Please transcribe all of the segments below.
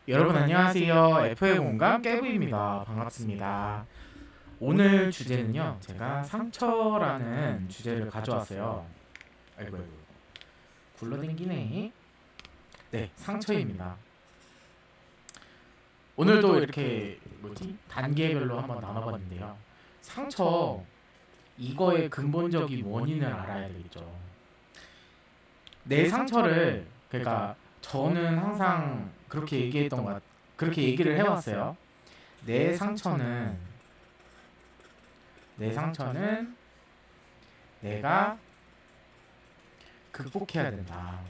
여러분 안녕하세요. F의 공감 깨부입니다. 반갑습니다. 오늘 주제는요. 제가 상처라는 주제를 가져왔어요. 아이고 굴러댕기네. 네, 상처입니다. 오늘도 이렇게 단계별로 한번 나눠봤는데요. 상처 이거의 근본적인 원인을 알아야 되겠죠. 내 상처를 그러니까 저는 항상 그렇게 얘기했던 것 그렇게 얘기를 해왔어요. 내 상처는 내가 극복해야 된다.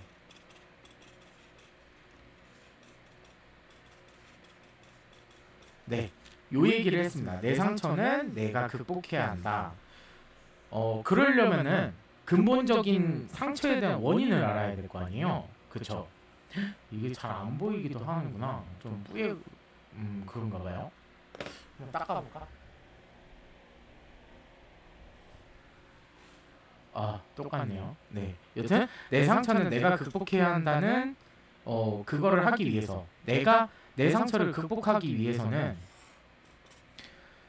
네, 요 얘기를 했습니다. 내 상처는 내가 극복해야 한다. 그러려면은 근본적인 상처에 대한 원인을 알아야 될 거 아니에요. 그쵸? 이게 잘 안 보이기도 하는구나. 좀 뿌예, 그런가 봐요. 한번 닦아볼까? 아, 똑같네요. 네. 여튼 내 상처는 내가 극복해야 한다는 그거를 하기 위해서 내 상처를 극복하기 위해서는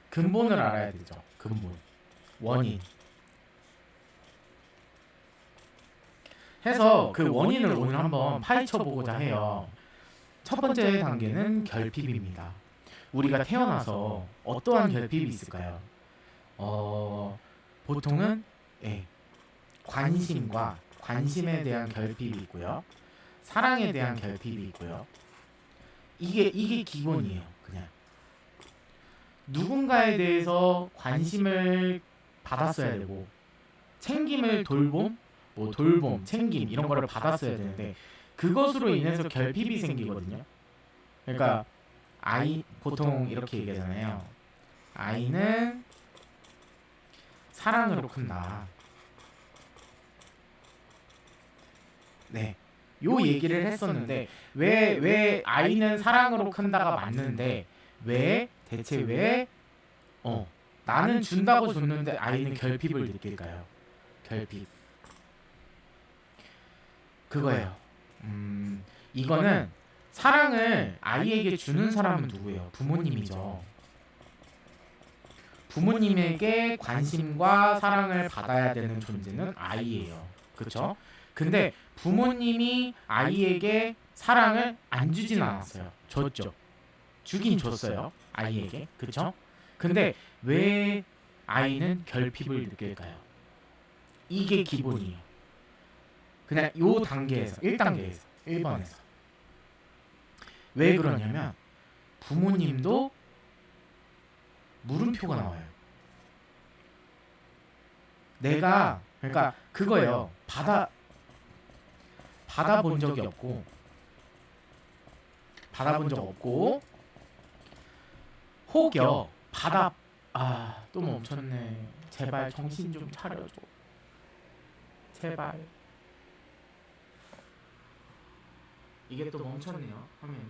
근본을 알아야 되죠. 근본, 원인. 해서 그 원인을 오늘 한번 파헤쳐 보고자 해요. 첫 번째 단계는 결핍입니다. 우리가 태어나서 어떠한 결핍이 있을까요? 보통은 관심에 대한 결핍이 있고요. 사랑에 대한 결핍이 있고요. 이게 기본이에요. 그냥 누군가에 대해서 관심을 받았어야 되고 챙김을 돌봄, 챙김 이런 거를 받았어야 되는데 그것으로 인해서 결핍이 생기거든요. 그러니까 보통 이렇게 얘기하잖아요. 아이는 사랑으로 큰다. 네, 요 얘기를 했었는데 왜 아이는 사랑으로 큰다가 맞는데 대체 왜 나는 준다고 줬는데 아이는 결핍을 느낄까요? 결핍. 그거예요. 이거는 사랑을 아이에게 주는 사람은 누구예요? 부모님이죠. 부모님에게 관심과 사랑을 받아야 되는 존재는 아이예요. 그렇죠? 근데 부모님이 아이에게 사랑을 안 주진 않았어요. 줬죠. 주긴 줬어요. 아이에게. 그렇죠? 근데 왜 아이는 결핍을 느낄까요? 이게 기본이에요. 그냥 요 단계에서 1단계에서 1번에서 왜 그러냐면 부모님도 물음표가 나와요. 내가 그러니까 그거예요. 받아본 적이 없고 혹여 또 멈췄네. 제발 정신 좀 차려줘. 제발. 이게 또 멈췄네요. 화면이.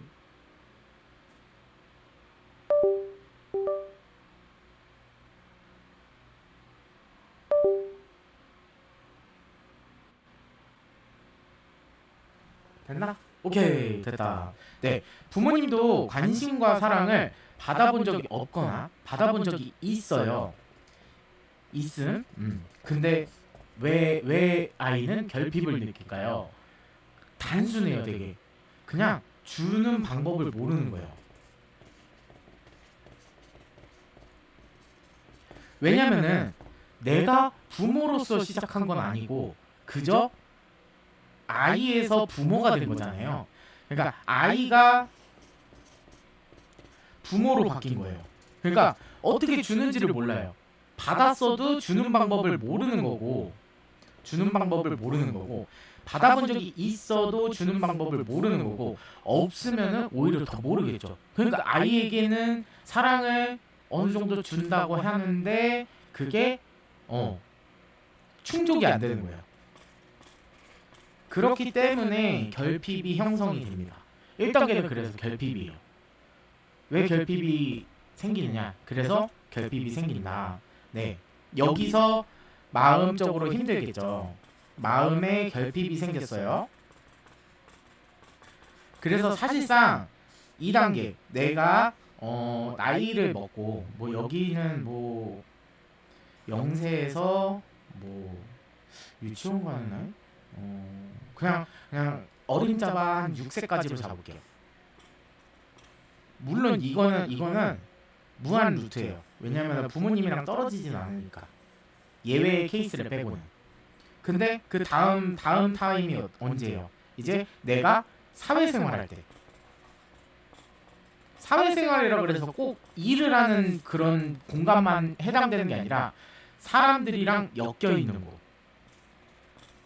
됐나? 오케이, 됐다. 네, 부모님도 관심과 사랑을 받아본 적이 없거나 받아본 적이 있어요. 근데 왜 아이는 결핍을 느낄까요? 단순해요, 되게. 그냥 주는 방법을 모르는 거예요. 왜냐면은 내가 부모로서 시작한 건 아니고 그저 아이에서 부모가 된 거잖아요. 그러니까 아이가 부모로 바뀐 거예요. 그러니까 어떻게 주는지를 몰라요. 받았어도 주는 방법을 모르는 거고 받아본 적이 있어도 주는 방법을 모르는 거고 없으면은 오히려 더 모르겠죠. 그러니까 아이에게는 사랑을 어느 정도 준다고 하는데 그게 충족이 안 되는 거예요. 그렇기 때문에 결핍이 형성이 됩니다. 1단계는 그래서 결핍이에요. 왜 결핍이 생기느냐? 그래서 결핍이 생긴다. 네, 여기서 마음적으로 힘들겠죠. 마음에 결핍이 생겼어요. 그래서 사실상 2단계 내가 나이를 먹고 뭐 여기는 뭐 0세에서 뭐 유치원 가는 나이? 그냥 어림잡아 한 6세까지로 잡을게요. 물론 이거는 무한 루트예요. 왜냐면 부모님이랑 떨어지진 않으니까. 예외의 케이스를 빼고는. 근데 그 다음 타임이 언제예요? 이제 내가 사회생활 할 때. 사회생활이라 그래서 꼭 일을 하는 그런 공간만 해당되는 게 아니라 사람들이랑 엮여 있는 곳.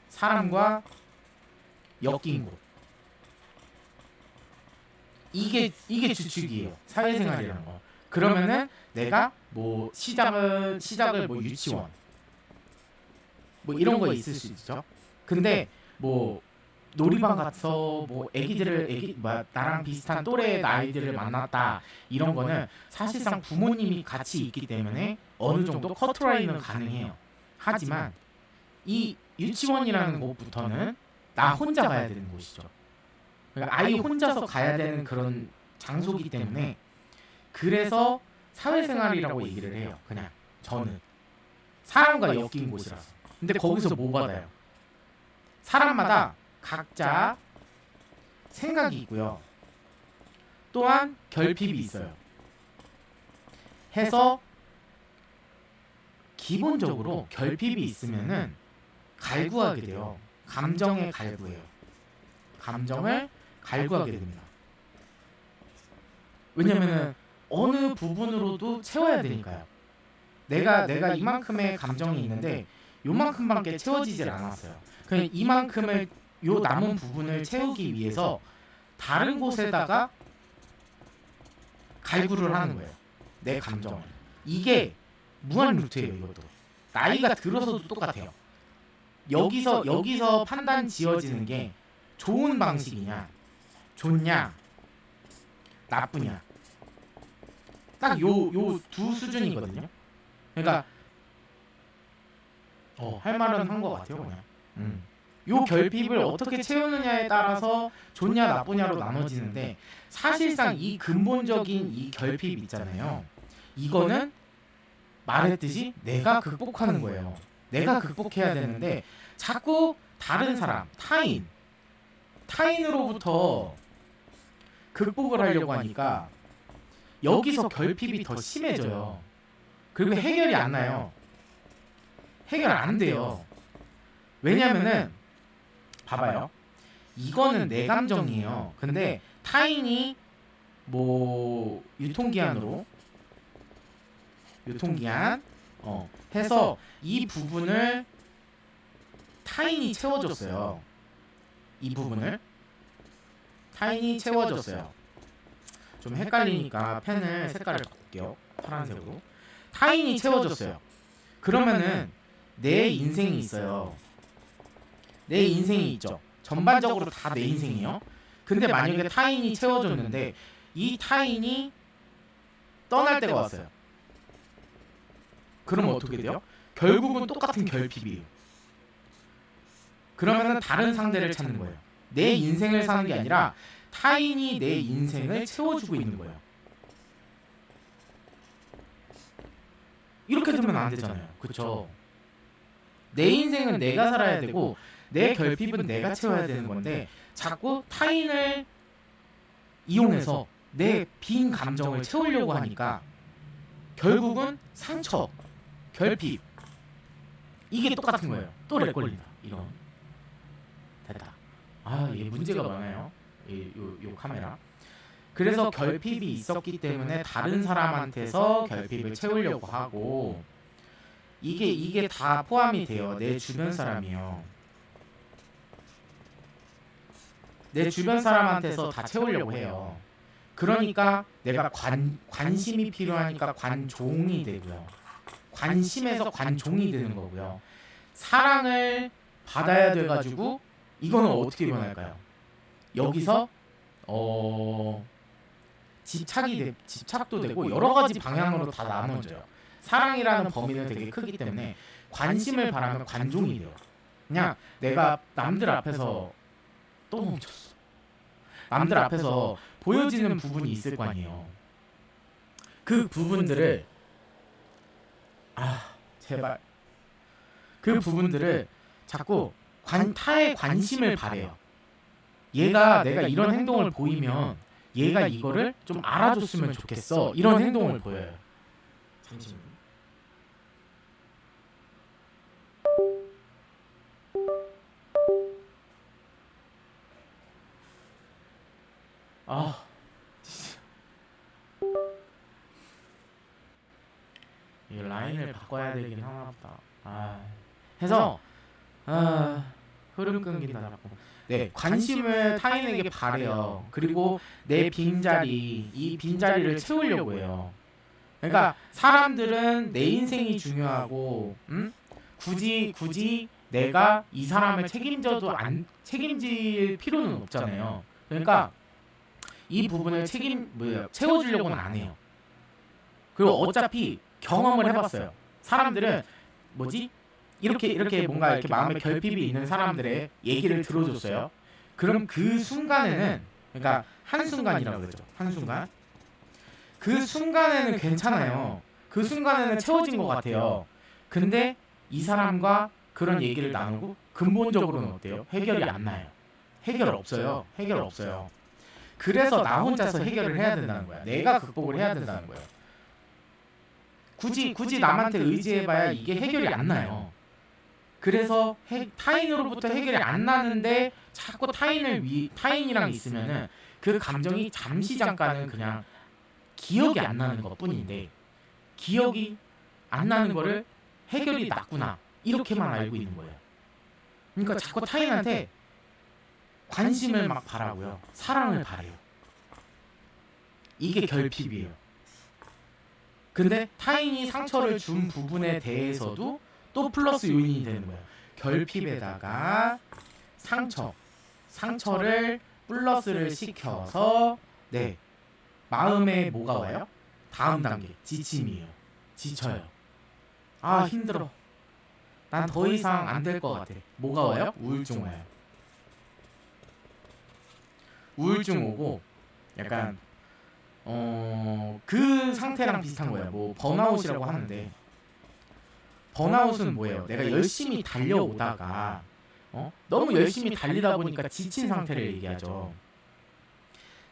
사람과 엮인 곳. 이게 주축이에요. 사회생활이라는 거. 그러면은 내가 뭐 시작을 뭐 유치원 뭐 이런 거 있을 수 있죠. 근데 뭐 놀이방 가서 뭐 나랑 비슷한 또래의 아이들을 만났다 이런 거는 사실상 부모님이 같이 있기 때문에 어느 정도 커트라인은 가능해요. 하지만 이 유치원이라는 곳부터는 나 혼자 가야 되는 곳이죠. 그러니까 아이 혼자서 가야 되는 그런 장소기 때문에 그래서 사회생활이라고 얘기를 해요. 그냥 저는 사람과 엮인 곳이라서. 근데 거기서 뭐 받아요? 사람마다 각자 생각이 있고요. 또한 결핍이 있어요. 해서 기본적으로 결핍이 있으면은 갈구하게 돼요. 감정의 갈구예요. 감정을 갈구하게 됩니다. 왜냐면은 어느 부분으로도 채워야 되니까요. 내가 이만큼의 감정이 있는데 요만큼밖에 채워지질 않았어요. 그냥 이만큼을 요 남은 부분을 채우기 위해서 다른 곳에다가 갈구를 하는 거예요. 내 감정을. 이게 무한 루트예요. 이것도 나이가 들어서도 똑같아요. 여기서 판단 지어지는 게 좋은 방식이냐, 좋냐, 나쁘냐. 딱 요 두 수준이거든요. 그러니까 할 말은 한 것 같아요, 그냥. 요 결핍을 어떻게 채우느냐에 따라서 좋냐 나쁘냐로 나눠지는데 사실상 이 근본적인 이 결핍 있잖아요. 이거는 말했듯이 내가 극복하는 거예요. 내가 극복해야 되는데 자꾸 다른 사람, 타인으로부터 극복을 하려고 하니까 여기서 결핍이 더 심해져요. 그리고 해결이 안 나요. 해결 안 돼요. 왜냐면은 봐봐요. 이거는 내 감정이에요. 근데 타인이 뭐 유통기한 해서 이 부분을 타인이 채워줬어요. 이 부분을 타인이 채워줬어요. 좀 헷갈리니까 펜을 색깔을 바꿀게요. 파란색으로. 타인이 채워줬어요. 그러면은 내 인생이 있어요. 내 인생이 있죠. 전반적으로 다 내 인생이에요. 근데 만약에 타인이 채워줬는데 이 타인이 떠날 때가 왔어요. 그러면 어떻게 돼요? 결국은 똑같은 결핍이에요. 그러면은 다른 상대를 찾는 거예요. 내 인생을 사는 게 아니라 타인이 내 인생을 채워주고 있는 거예요. 이렇게 되면 안 되잖아요. 그쵸? 내 인생은 내가 살아야 되고 내 결핍은 내가 채워야 되는 건데 자꾸 타인을 이용해서 내 빈 감정을 채우려고 하니까 결국은 상처, 결핍 이게 똑같은 거예요. 또 렉 걸린다. 이런. 됐다. 얘 문제가 많아요. 요 카메라. 그래서 결핍이 있었기 때문에 다른 사람한테서 결핍을 채우려고 하고 이게 다 포함이 돼요. 내 주변 사람이요. 내 주변 사람한테서 다 채우려고 해요. 그러니까 내가 관심이 필요하니까 관종이 되고요. 관심에서 관종이 되는 거고요. 사랑을 받아야 돼가지고 이거는 어떻게 변할까요? 여기서 집착도 되고 여러 가지 방향으로 다 나눠져요. 사랑이라는 범위는 되게 크기 때문에 관심을 바라면 관종이 돼요. 그냥 내가 남들 앞에서 또 멈췄어. 남들 앞에서 보여지는 부분이 있을 거 아니에요. 그 부분들을 제발 그 부분들을 자꾸 타의 관심을 바래요. 얘가 내가 이런 행동을 보이면 얘가 이거를 좀 알아줬으면 좋겠어. 이런 행동을 보여요. 잠시만요. 이 라인을 바꿔야 되긴 하나 보다. 해서 흐름 끊긴다 자꾸. 네, 관심을 타인에게 바래요. 그리고 내 빈자리, 이 빈자리를 채우려고 해요. 그러니까 사람들은 내 인생이 중요하고, 굳이 내가 이 사람을 책임질 필요는 없잖아요. 그러니까 이 부분을 채워주려고는 안 해요. 그리고 어차피 경험을 해봤어요. 사람들은 이렇게 뭔가 이렇게 마음에 결핍이 있는 사람들의 얘기를 들어줬어요. 그럼 그 순간에는, 그러니까 한순간이라고 그러죠. 한순간. 그 순간에는 괜찮아요. 그 순간에는 채워진 것 같아요. 근데 이 사람과 그런 얘기를 나누고 근본적으로는 어때요? 해결이 안 나요. 해결 없어요. 그래서 나 혼자서 해결을 해야 된다는 거야. 내가 극복을 해야 된다는 거예요. 굳이 남한테 의지해봐야 이게 해결이 안 나요. 그래서 타인으로부터 해결이 안 나는데 자꾸 타인이랑 있으면은 그 감정이 잠깐은 그냥 기억이 안 나는 것 뿐인데, 기억이 안 나는 거를 해결이 났구나 이렇게만 알고 있는 거예요. 그러니까 자꾸 타인한테 관심을 막 바라고요. 사랑을 바래요. 이게 결핍이에요. 근데 타인이 상처를 준 부분에 대해서도 또 플러스 요인이 되는 거예요. 결핍에다가 상처를 플러스를 시켜서 마음에 뭐가 와요? 다음 단계 지침이에요. 지쳐요. 힘들어. 난 더 이상 안 될 것 같아. 뭐가 와요? 우울증 와요. 우울증 오고 약간 그 상태랑 비슷한 거예요. 뭐 번아웃이라고 하는데, 번아웃은 뭐예요? 내가 열심히 달려오다가 너무 열심히 달리다 보니까 지친 상태를 얘기하죠.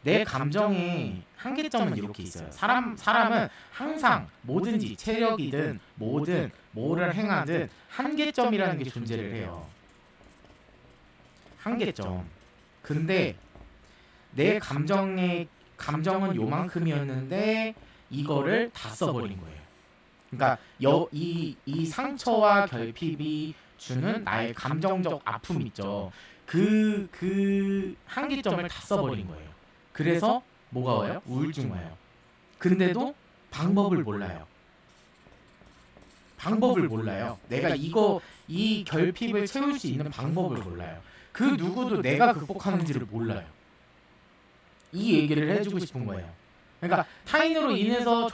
내 감정의 한계점은 이렇게 있어요. 사람은 항상 뭐든지 체력이든 뭐를 행하든 한계점이라는 게 존재를 해요. 한계점. 근데 내 감정은 요만큼이었는데 이거를 다 써버린 거예요. 그러니까 이 상처와 결핍이 주는 나의 감정적 아픔 있죠. 그 한계점을 다 써버린 거예요. 그래서 뭐가 와요? 우울증 와요. 근데도 방법을 몰라요. 내가 이 결핍을 채울 수 있는 방법을 몰라요. 그 누구도 내가 극복하는지를 몰라요. 이 얘기를 해주고 싶은 거예요. 그러니까 타인으로 인해서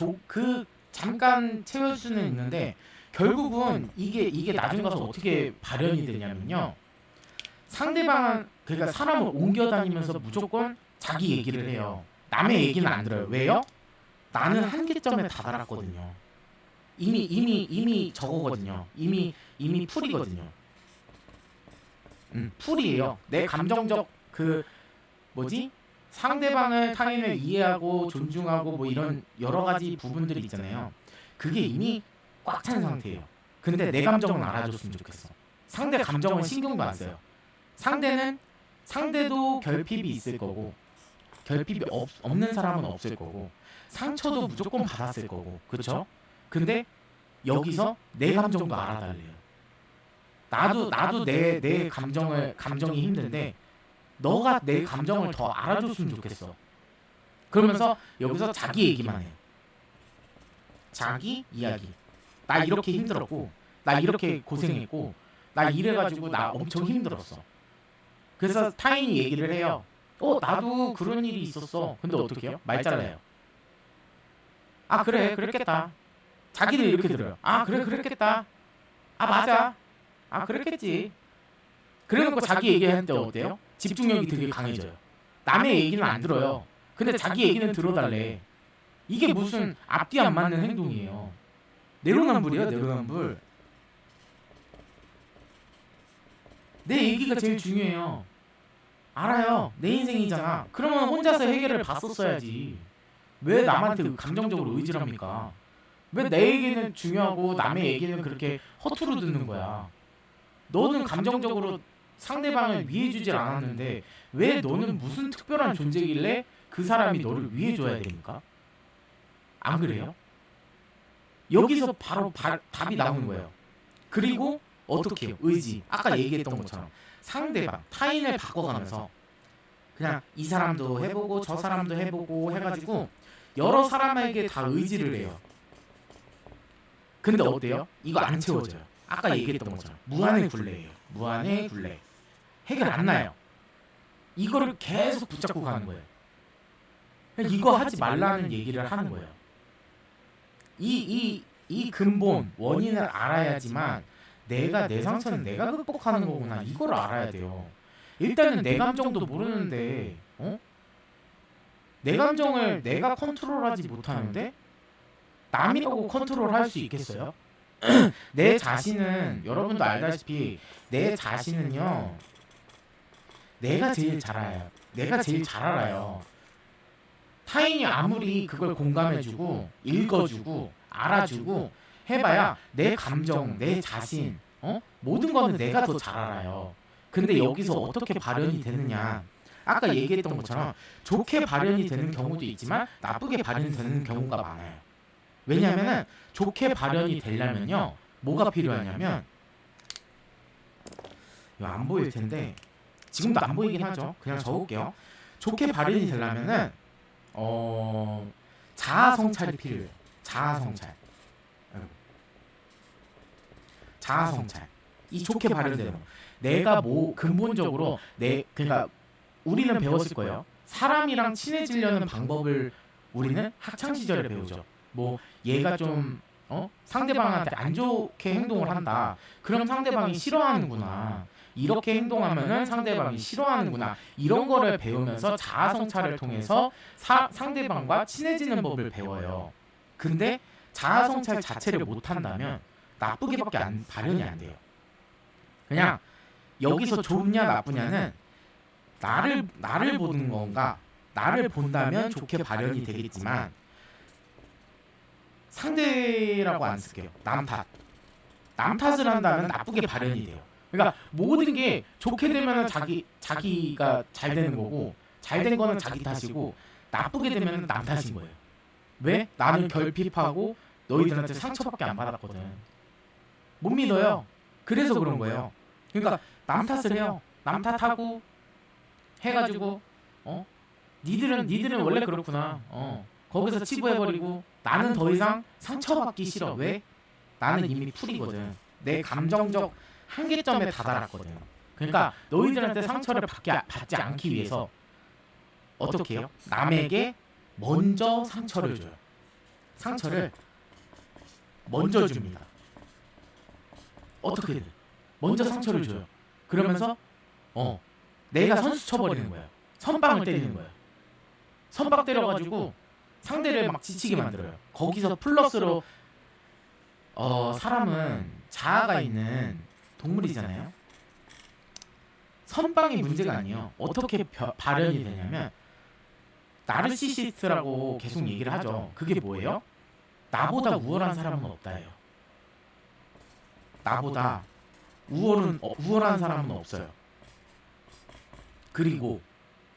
잠깐 채울 수는 있는데 결국은 이게 나중 가서 어떻게 발현이 되냐면요. 상대방은, 그러니까 사람을 옮겨다니면서 무조건 자기 얘기를 해요. 남의 얘기는 안 들어요. 왜요? 나는 한계점에 다다랐거든요. 이미 저거거든요. 이미 풀이거든요. 풀이에요. 내 감정적 상대방을, 타인을 이해하고 존중하고 뭐 이런 여러 가지 부분들이 있잖아요. 그게 이미 꽉 찬 상태예요. 근데 내 감정은 알아줬으면 좋겠어. 상대 감정은 신경도 안 써요. 상대도 결핍이 있을 거고, 결핍이 없는 사람은 없을 거고, 상처도 무조건 받았을 거고, 그렇죠? 근데 여기서 내 감정도 알아달래요. 나도 내 감정이 힘든데 너가 내 감정을 더 알아줬으면 좋겠어. 그러면서 여기서 자기 얘기만 해요. 자기 이야기. 나 이렇게 힘들었고, 나 이렇게 고생했고, 나 이래가지고 나 엄청 힘들었어. 그래서 타인이 얘기를 해요. 나도 그런 일이 있었어. 근데 어떻게 해요? 말 잘라요. 그래, 그랬겠다. 자기는 이렇게 들어요. 그래, 그랬겠다. 맞아. 그랬겠지. 그래놓고 자기 얘기하는데 어때요? 집중력이 되게 강해져요. 남의 얘기는 안 들어요. 근데 자기 얘기는 들어달래. 이게 무슨 앞뒤 안 맞는 행동이에요. 내로남불이에요, 내로남불. 내 얘기가 제일 중요해요. 알아요. 내 인생이잖아. 그러면 혼자서 해결을 봤었어야지. 왜 남한테 감정적으로 의지합니까? 왜 내 얘기는 중요하고 남의 얘기는 그렇게 허투루 듣는 거야? 너는 감정적으로 상대방을 위해주질 않았는데 왜 너는 무슨 특별한 존재길래 그 사람이 너를 위해줘야 됩니까? 안 그래요? 여기서 바로 답이 나오는 거예요. 그리고 어떻게 해요? 의지. 아까 얘기했던 것처럼 상대방, 타인을 바꿔가면서 그냥 이 사람도 해보고 저 사람도 해보고 해가지고 여러 사람에게 다 의지를 해요. 근데 어때요? 이거 안 채워져요. 아까 얘기했던 것처럼 무한의 굴레예요. 무한의 굴레. 해결 안 나요. 이거를 계속 붙잡고 가는 거예요. 이거 하지 말라는 얘기를 하는 거예요. 이 근본 원인을 알아야지만 내가 내 상처는 내가 극복하는 거구나 이걸 알아야 돼요. 일단은 내 감정도 모르는데 내 감정을 내가 컨트롤하지 못하는데 남이라고 컨트롤할 수 있겠어요? 내 자신은 여러분도 알다시피 내 자신은요 내가 제일 잘 알아요. 내가 제일 잘 알아요. 타인이 아무리 그걸 공감해주고 읽어주고 알아주고 해봐야 내 감정, 내 자신 모든 거는 내가 더 잘 알아요. 근데 여기서 어떻게 발현이 되느냐, 아까 얘기했던 것처럼 좋게 발현이 되는 경우도 있지만 나쁘게 발현이 되는 경우가 많아요. 왜냐하면 좋게 발현이 되려면요 뭐가 필요하냐면, 이거 안 보일 텐데 지금도 안 보이긴 하죠. 그냥 적을게요. 좋게 발현이 되려면은 자아 성찰이 필요해요. 자아 성찰. 자아 성찰. 이 좋게 발현되는 거. 내가 뭐 근본적으로 그러니까 우리는 배웠을 거예요. 사람이랑 친해지려는 방법을 우리는 학창 시절에 배우죠. 뭐 얘가 좀 상대방한테 안 좋게 행동을 한다. 그럼 상대방이 싫어하는구나. 이렇게 행동하면은 상대방이 싫어하는구나. 이런 거를 배우면서 자아 성찰을 통해서 상대방과 친해지는 법을 배워요. 근데 자아 성찰 자체를 못 한다면 나쁘게밖에 발현이 안 돼요. 그냥 여기서 좋냐 나쁘냐는 나를 보는 건가, 나를 본다면 좋게 발현이 되겠지만 상대라고 안 쓸게요. 남 탓을 한다면 나쁘게 발현이 돼요. 그러니까 모든 게 좋게 되면 자기가 잘 되는 거고, 잘 된 거는 자기 탓이고, 나쁘게 되면 남 탓인 거예요. 왜? 나는 결핍하고 너희들한테 상처밖에 안 받았거든. 못 믿어요. 그래서 그런 거예요. 그러니까 남 탓을 해요. 남 탓하고 해가지고 니들은 원래 그렇구나. 거기서 치부해버리고 나는 더 이상 상처받기 싫어. 왜? 나는 이미 풀이거든. 내 감정적 한계점에 다다랐거든. 그러니까 너희들한테 상처를 받지 않기 위해서 어떻게 해요? 남에게 먼저 상처를 줘요. 상처를 먼저 줍니다. 어떻게든 먼저 상처를 줘요. 그러면서 내가 선수 쳐버리는 거예요. 선빵을 때리는 거예요. 선빵 때려가지고 상대를 막 지치게 만들어요. 거기서 플러스로 사람은 자아가 있는 동물이잖아요. 선빵이 문제가 아니에요. 어떻게 발현이 되냐면 나르시시스트라고 계속 얘기를 하죠. 그게 뭐예요? 나보다 우월한 사람은 없다예요. 나보다 우월한 사람은 없어요. 그리고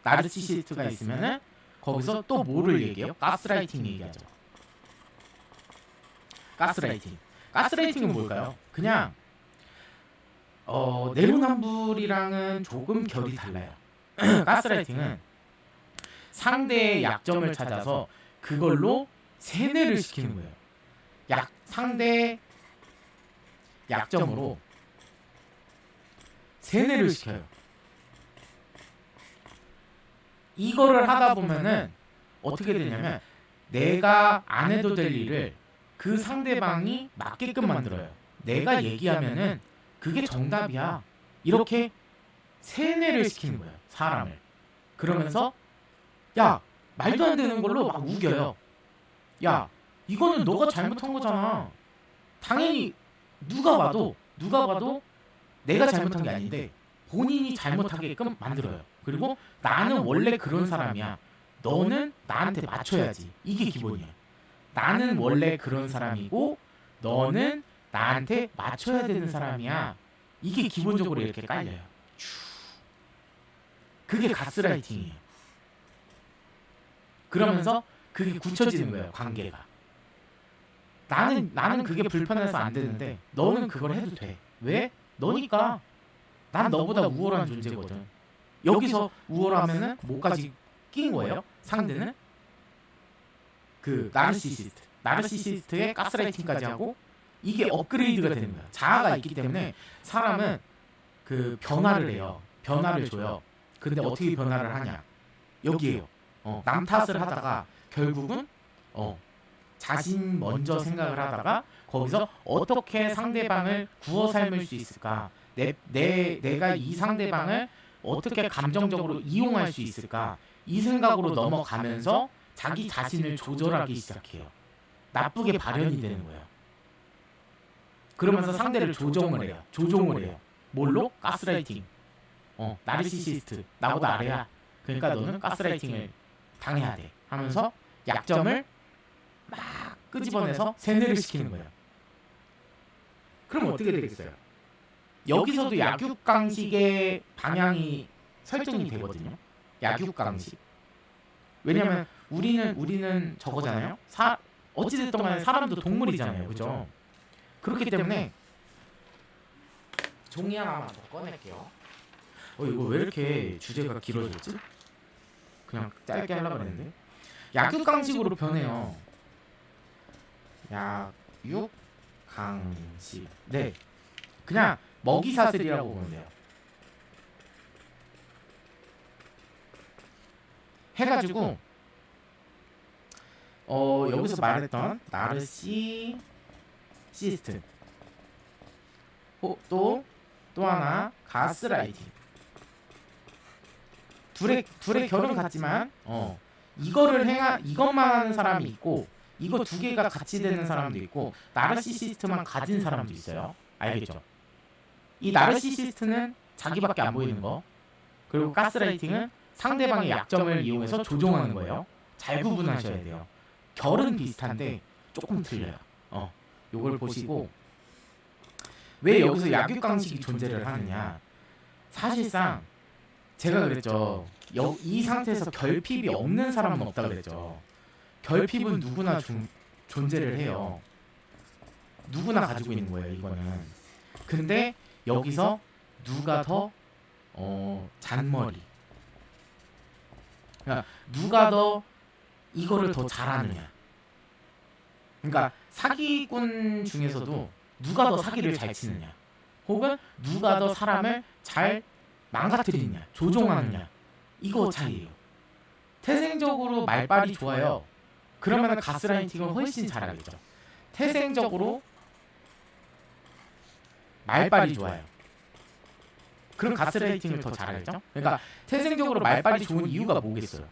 나르시시스트가 있으면은 거기서 또 뭐를 얘기해요? 가스라이팅 얘기하죠. 가스라이팅은 뭘까요? 그냥 내로남불이랑은 조금 결이 달라요. 가스라이팅은 상대의 약점을 찾아서 그걸로 세뇌를 시키는 거예요. 상대의 약점으로 세뇌를 시켜요. 이거를 하다 보면은 어떻게 되냐면 내가 안 해도 될 일을 그 상대방이 맞게끔 만들어요. 내가 얘기하면은 그게 정답이야. 이렇게 세뇌를 시키는 거예요. 사람을. 그러면서 야 말도 안 되는 걸로 막 우겨요. 야 이거는 너가 잘못한 거잖아. 당연히 누가 봐도 내가 잘못한 게 아닌데 본인이 잘못하게끔 만들어요. 그리고 나는 원래 그런 사람이야. 너는 나한테 맞춰야지. 이게 기본이야. 나는 원래 그런 사람이고 너는 나한테 맞춰야 되는 사람이야. 이게 기본적으로 이렇게 깔려요. 그게 가스라이팅이에요. 그러면서 그게 굳혀지는 거예요. 관계가. 나는 그게 불편해서 안 되는데 너는 그걸 해도 돼. 왜? 너니까. 난 너보다 우월한 존재거든. 여기서 우월하면은 뭐까지 낀 거예요? 상대는 그 나르시시스트의 가스라이팅까지 하고 이게 업그레이드가 되는 거야. 자아가 있기 때문에 사람은 그 변화를 해요. 변화를 줘요. 근데 어떻게 변화를 하냐? 여기에요. 남 탓을 하다가 결국은 자신 먼저 생각을 하다가 거기서 어떻게 상대방을 구워 삶을 수 있을까? 내가 이 상대방을 어떻게 감정적으로 이용할 수 있을까? 이 생각으로 넘어가면서 자기 자신을 조절하기 시작해요. 나쁘게 발현이 되는 거예요. 그러면서 상대를 조종을 해요. 뭘로? 가스라이팅. 나르시시스트. 나보다 아래야. 그러니까 너는 가스라이팅을 당해야 돼. 하면서 약점을 막 끄집어내서 세뇌를 시키는 거예요. 그럼 어떻게 되겠어요? 여기서도 약육강식의 방향이 설정이 되거든요. 약육강식. 왜냐면 우리는 저거잖아요. 어찌됐든 간에 사람도 동물이잖아요. 그죠? 그렇기 때문에 종이 하나만 더 꺼낼게요. 이거 왜 이렇게 주제가 길어졌지? 그냥 짧게 하려고 했는데 약육강식으로 변해요. 약육강식. 네, 그냥 먹이사슬이라고 보면 돼요. 해가지고 여기서 말했던 나르시시스트 또 하나 가스라이팅. 둘의 결은 같지만 이것만 하는 사람이 있고 이거 두 개가 같이 되는 사람도 있고 나르시시스트만 가진 사람도 있어요. 알겠죠? 이 나르시시스트는 자기밖에 안 보이는 거, 그리고 가스라이팅은 상대방의 약점을 이용해서 조종하는 거예요. 잘 구분하셔야 돼요. 결은 비슷한데 조금 틀려요. 요걸 보시고 왜 여기서 약육강식이 존재를 하느냐. 사실상 제가 그랬죠. 이 상태에서 결핍이 없는 사람은 없다 그랬죠. 결핍은 누구나 존재를 해요. 누구나 가지고 있는 거예요. 이거는. 근데 여기서 누가 더 잔머리, 그러니까 누가 더 이거를 더 잘하느냐. 그러니까 사기꾼 중에서도 누가 더 사기를 잘 치느냐, 혹은 누가 더 사람을 잘 망가뜨리느냐, 조종하느냐, 이거 차이예요. 태생적으로 말빨이 좋아요. 그러면 가스라이팅은 훨씬 잘하겠죠. 태생적으로 말빨이 좋아요. 그럼 가스라이팅을 더 잘하겠죠. 그러니까 태생적으로 말빨이 좋은 이유가 뭐겠어요?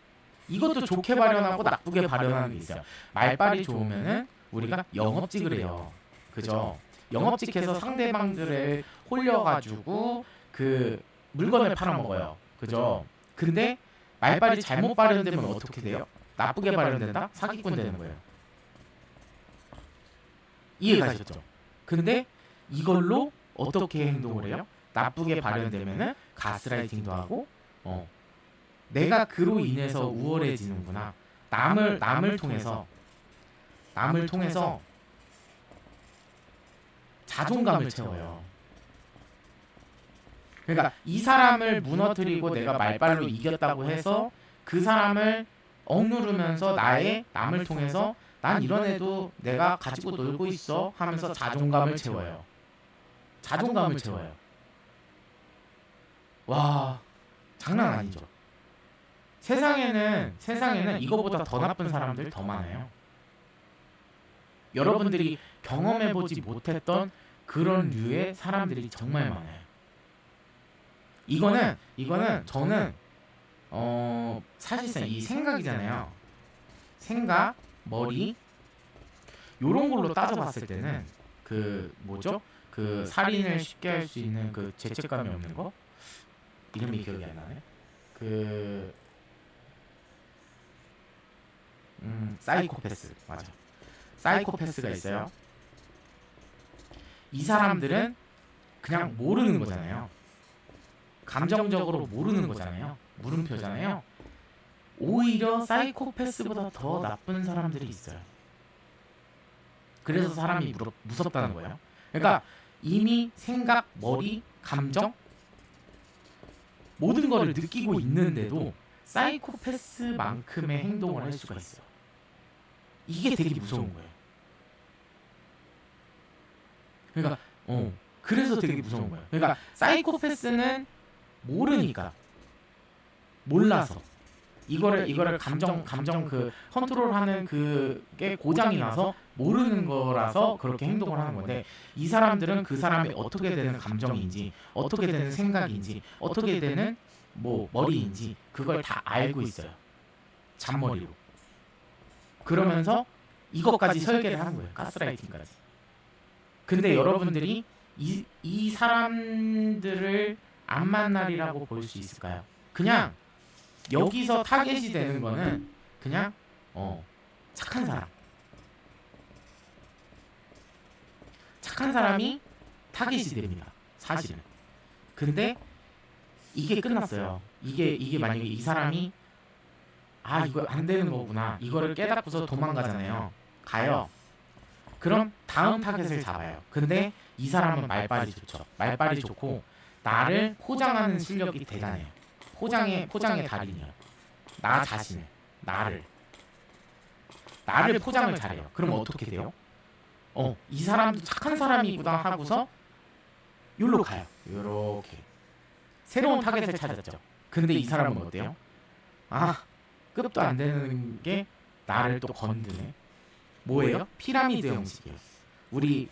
이것도 좋게 발현하고 나쁘게 발현하는 게 있어요. 말빨이 좋으면은 우리가 영업직을 해요. 그죠? 영업직해서 상대방들을 홀려가지고 그 물건을 팔아먹어요. 그죠? 근데 말빨이 잘못 발현되면 어떻게 돼요? 나쁘게 발현된다? 사기꾼 되는 거예요. 이해가셨죠? 근데 이걸로 어떻게 행동을 해요? 나쁘게 발현되면은 가스라이팅도 하고 내가 그로 인해서 우월해지는구나. 남을 통해서 자존감을 채워요. 그러니까 이 사람을 무너뜨리고 내가 말빨로 이겼다고 해서 그 사람을 억누르면서 남을 통해서 난 이런 애도 내가 가지고 놀고 있어 하면서 자존감을 채워요. 와, 장난 아니죠. 세상에는 이거보다 더 나쁜 사람들 더 많아요. 여러분들이 경험해보지 못했던 그런 류의 사람들이 정말 많아요. 이거는 저는 사실상 이 생각이잖아요. 생각, 머리 요런 걸로 따져봤을 때는 그 뭐죠? 그 살인을 쉽게 할 수 있는 그 죄책감이 없는 거? 이름이 기억이 안 나네. 그 사이코패스 맞아. 사이코패스가 있어요. 이 사람들은 그냥 모르는 거잖아요. 감정적으로 모르는 거잖아요. 물음표잖아요. 오히려 사이코패스보다 더 나쁜 사람들이 있어요. 그래서 사람이 무섭다는 거예요. 그러니까 이미 생각, 머리, 감정 모든 거를 느끼고 있는데도 사이코패스만큼의 행동을 할 수가 있어요. 이게 되게 무서운 거예요. 그러니까 그래서 되게 무서운 거예요. 그러니까 사이코패스는 모르니까 몰라서 이거를 감정 그 컨트롤하는 그게 고장이 나서 모르는 거라서 그렇게 행동을 하는 건데 이 사람들은 그 사람이 어떻게 되는 감정인지 어떻게 되는 생각인지 어떻게 되는 뭐 머리인지 그걸 다 알고 있어요. 잔머리로. 그러면서 이것까지 설계를 하는 거예요. 가스라이팅까지. 근데 여러분들이 이 사람들을 안 만날이라고 볼 수 있을까요? 그냥 여기서 타겟이 되는 거는 그냥 착한 사람. 착한 사람이 타겟이 됩니다. 사실은. 근데 이게 끝났어요. 이게 만약에 이 사람이 이거 안 되는 거구나. 이거를 깨닫고서 도망가잖아요. 가요. 그럼 다음 타겟을 잡아요. 근데 이 사람은 말빨이 좋죠. 말빨이 좋고 나를 포장하는 실력이 대단해요. 포장의 달인이에요. 나 자신을, 나를 포장을 잘해요. 그럼 어떻게 돼요? 이 사람도 착한 사람이구나 하고서 여기로 가요. 요렇게 새로운 타겟을 찾았죠. 근데 이 사람은 어때요? 급도 안 되는 게 나를 또 건드네. 뭐예요? 피라미드 형식이에요. 우리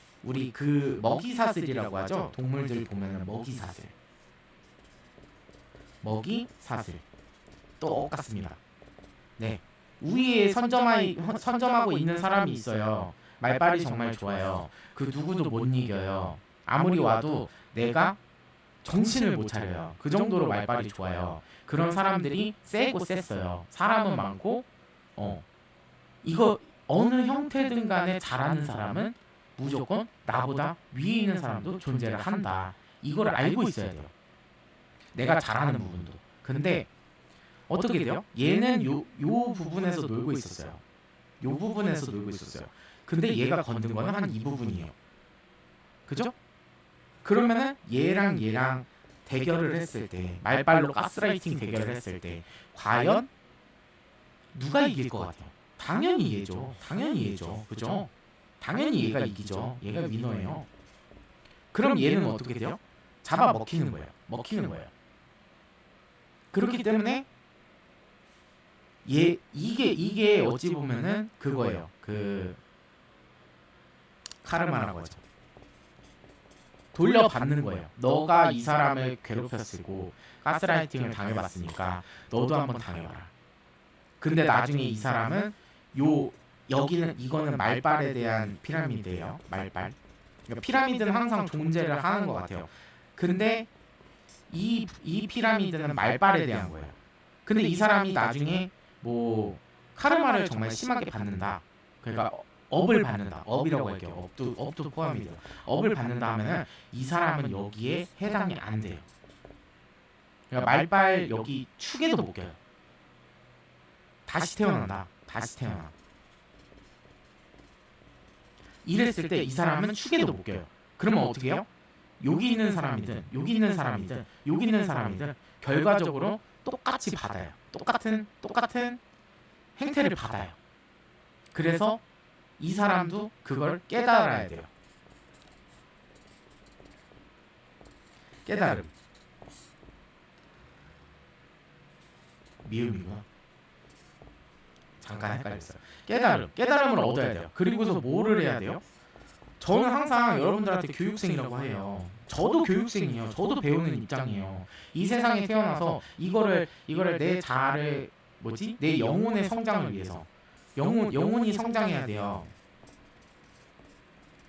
그 먹이사슬이라고 하죠. 동물들 보면은 먹이사슬 똑같습니다. 네, 우위에 선점하고 있는 사람이 있어요. 말빨이 정말 좋아요. 그 누구도 못 이겨요. 아무리 와도 내가 정신을 못 차려요. 그 정도로 말빨이 좋아요. 그런 사람들이 세고 셌어요. 사람은 많고 이거 어느 형태든 간에 잘하는 사람은 무조건 나보다 위에 있는 사람도 존재를 한다. 이걸 알고 있어야 돼요. 내가 잘하는 부분도. 근데 어떻게 돼요? 얘는 요 부분에서 놀고 있었어요. 요 부분에서 놀고 있었어요. 근데 얘가 건든 거는 한 이 부분이에요. 그죠? 그러면은 얘랑 대결을 했을 때, 말빨로 가스라이팅 대결을 했을 때 과연 누가 이길 것 같아요? 당연히 얘죠. 그죠? 당연히 얘가 이기죠. 얘가 위너예요. 그럼 얘는 어떻게 돼요? 잡아 먹히는 거예요. 그렇기 때문에 이게 어찌 보면은 그거예요. 그 카르마라고 하죠. 돌려받는 거예요. 너가 이 사람을 괴롭혔고 가스라이팅을 당해봤으니까 너도 한번 당해봐라. 근데 나중에 이 사람은 이거는 말빨에 대한 피라미드예요. 말빨. 그러니까 피라미드는 항상 존재를 하는 것 같아요. 근데 이 피라미드는 말빨에 대한 거예요. 근데 이 사람이 나중에 뭐 카르마를 정말 심하게 받는다. 그러니까 업을 받는다. 업이라고 할게요. 업도 포함이 돼요. 업을 받는다 하면은 이 사람은 여기에 해당이 안 돼요. 그러니까 말빨 여기 축에도 못 껴요. 다시 태어나. 이랬을 때 이 사람은 축에도 못 껴요. 그러면 어떻게 해요? 여기 있는 사람이든 결과적으로 똑같이 받아요. 똑같은 행태를 받아요. 그래서 이 사람도 그걸 깨달아야 돼요. 깨달음. 미음이구나. 잠깐 헷갈렸어요. 깨달음을 얻어야 돼요. 그리고서 뭐를 해야 돼요? 저는 항상 여러분들한테 교육생이라고 해요. 저도 교육생이에요. 저도 배우는 입장이에요. 이 세상에 태어나서 이거를 내 자아를 뭐지? 내 영혼의 성장을 위해서 영혼이 성장해야 돼요.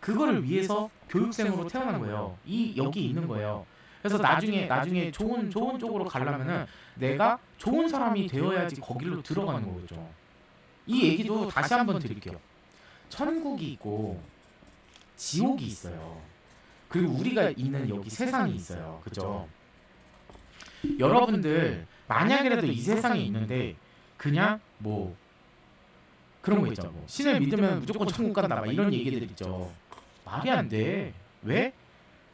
그거를 위해서 교육생으로 태어난 거예요. 여기 있는 거예요. 그래서 나중에 좋은 쪽으로 가려면은 내가 좋은 사람이 되어야지 거기로 들어가는 거죠. 이 얘기도 다시 한번 드릴게요. 천국이 있고 지옥이 있어요. 그리고 우리가 있는 여기 세상이 있어요. 그죠? 여러분들 만약이라도 이 세상에 있는데 그냥 뭐 그런 거 있죠. 뭐 신을 믿으면 무조건 천국 간다 막 이런 얘기들 있죠. 말이 안 돼. 왜?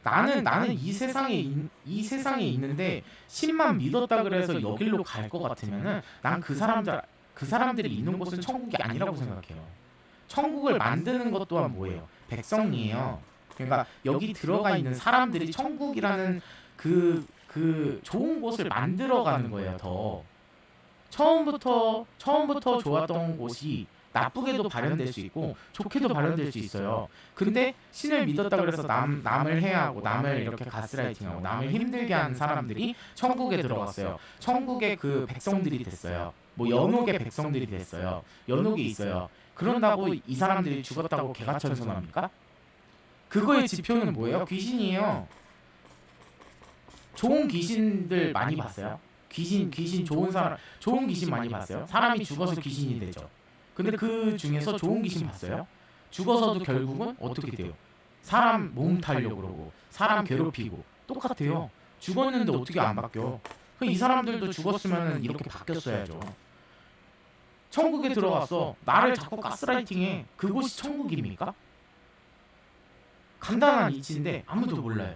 나는 이 세상에 있는데 신만 믿었다 그래서 여길로 갈 것 같으면은 난 그 사람들이 있는 곳은 천국이 아니라고 생각해요. 천국을 만드는 것 또한 뭐예요? 백성이에요. 그러니까 여기 들어가 있는 사람들이 천국이라는 그 좋은 곳을 만들어가는 거예요. 더 처음부터 좋았던 곳이 나쁘게도 발현될 수 있고 좋게도 발현될 수 있어요. 근데 신을 믿었다 그래서 남을 해하고 남을 이렇게 가스라이팅하고 남을 힘들게 하는 사람들이 천국에 들어갔어요. 천국의 그 백성들이 됐어요. 뭐 연옥의 백성들이 됐어요. 연옥이 있어요. 그런다고 이 사람들이 죽었다고 개가천선합니까? 그거의 지표는 뭐예요? 귀신이에요. 좋은 귀신들 많이 봤어요? 귀신 좋은 귀신 많이 봤어요? 사람이 죽어서 귀신이 되죠. 근데 그 중에서 좋은 귀신 봤어요? 죽어서도 결국은 어떻게 돼요? 사람 몸 타려고 그러고 사람 괴롭히고 똑같아요. 죽었는데 어떻게 안 바뀌어? 이 사람들도 죽었으면 이렇게 바뀌었어야죠. 천국에 들어갔어. 나를 자꾸 가스라이팅해. 그곳이 천국입니까? 간단한 이치인데 아무도 몰라요.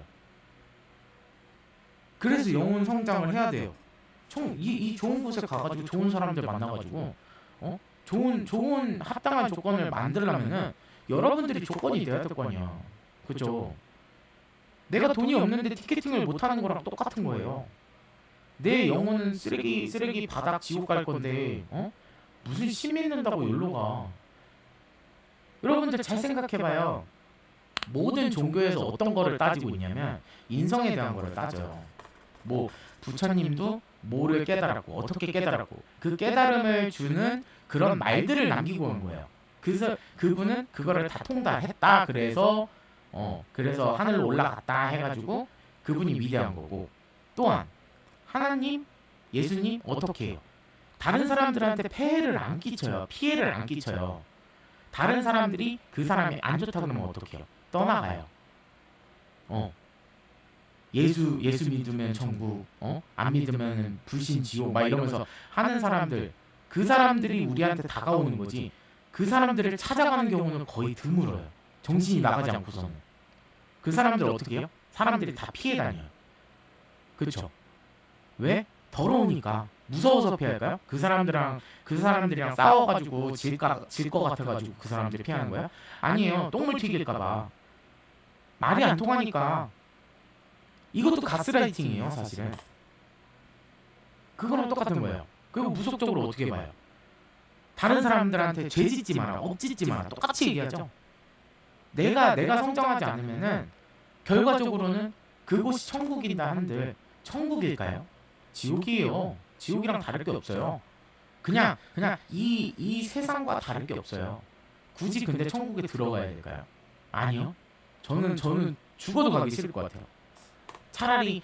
그래서 영혼 성장을 해야 돼요. 이 좋은 곳에 가가지고 좋은 사람들 만나가지고 좋은 합당한 조건을 만들려면은 여러분들이 조건이 돼야 될 거 아니야. 그죠? 내가 돈이 없는데 티켓팅을 못하는 거랑 똑같은 거예요. 내 영혼은 쓰레기 바닥 지옥 갈 건데 무슨 신 믿는다고 여기로 가. 여러분들 잘 생각해봐요. 모든 종교에서 어떤 거를 따지고 있냐면 인성에 대한 거를 따져요. 뭐 부처님도 뭐를 깨달았고 어떻게 깨달았고 그 깨달음을 주는 그런 말들을 남기고 온 거예요. 그래서 그분은 그거를 다 통달했다. 그래서 하늘로 올라갔다 해가지고 그분이 위대한 거고, 또한 하나님, 예수님 어떻게 해요? 다른 사람들한테 피해를 안 끼쳐요. 다른 사람들이 그 사람이 안 좋다 그러면 어떻게 해요? 떠나가요. 예수 믿으면 천국, 안 믿으면 불신 지옥 막 이러면서 하는 사람들, 그 사람들이 우리한테 다가오는 거지. 그 사람들을 찾아가는 경우는 거의 드물어요. 정신이 나가지 않고서는. 그 사람들 어떻게 해요? 사람들이 다 피해 다녀요. 그쵸? 왜? 더러우니까. 무서워서 피할까요? 그 사람들이랑 싸워가지고 질 것 같아가지고 그 사람들이 피하는 거야? 아니에요. 똥물 튀길까봐. 말이 안 통하니까. 이것도 가스라이팅이에요, 사실은. 그거랑 똑같은 거예요. 그리고 무속적으로 어떻게 봐요? 다른 사람들한테 죄 짓지 마라, 업 짓지 마라, 똑같이 얘기하죠. 내가 성장하지 않으면은 결과적으로는 그곳이 천국이다 한들 천국일까요? 지옥이에요. 지옥이랑 다를 게 없어요. 그냥 이 세상과 다를 게 없어요. 굳이 근데 천국에 들어가야 될까요? 아니요. 저는 죽어도 가기 싫을 것 같아요. 차라리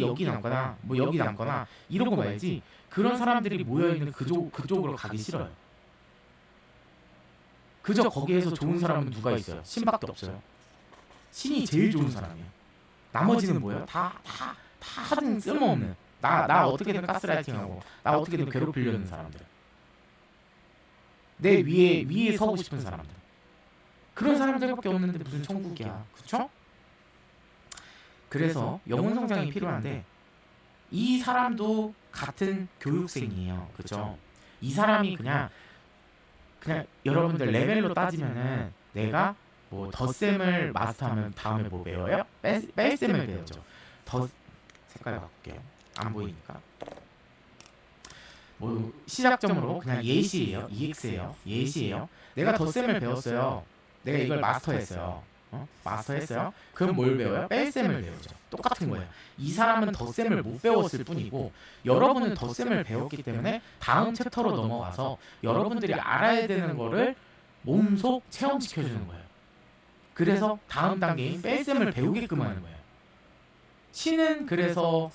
여기 남거나 뭐 여기 남거나 이러고 말지. 그런 사람들이 모여있는 그쪽으로 가기 싫어요. 그저 거기에서 좋은 사람은 누가 있어요? 신밖에 없어요. 신이 제일 좋은 사람이에요. 나머지는 뭐예요? 다 하등 쓸모없는, 나 어떻게든 가스라이팅하고 나 어떻게든 괴롭히려는 사람들, 내 위에 서고 싶은 사람들, 그런 사람들밖에 없는데 무슨 천국이야. 그쵸? 그래서 영혼 성장이 필요한데 이 사람도 같은 교육생이에요. 그죠? 이 사람이 그냥 여러분들 레벨로 따지면은 내가 뭐 덧셈을 마스터하면 다음에 뭐 배워요? 뺄셈을 배우죠. 색깔 바꿀게요. 안 보이니까. 뭐 시작점으로 그냥 예시예요. EX예요. 예시예요. 내가 덧셈을 배웠어요. 내가 이걸 마스터했어요. 마스터했어요. 그럼 뭘 배워요? 뺄셈을 배우죠. 똑같은 거예요. 이 사람은 덧셈을 못 배웠을 뿐이고 여러분은 덧셈을 배웠기 때문에 다음 챕터로 넘어가서 여러분들이 알아야 되는 거를 몸속 체험시켜주는 거예요. 그래서 다음 단계인 뺄셈을 배우게끔 하는 거예요. 신은 그래서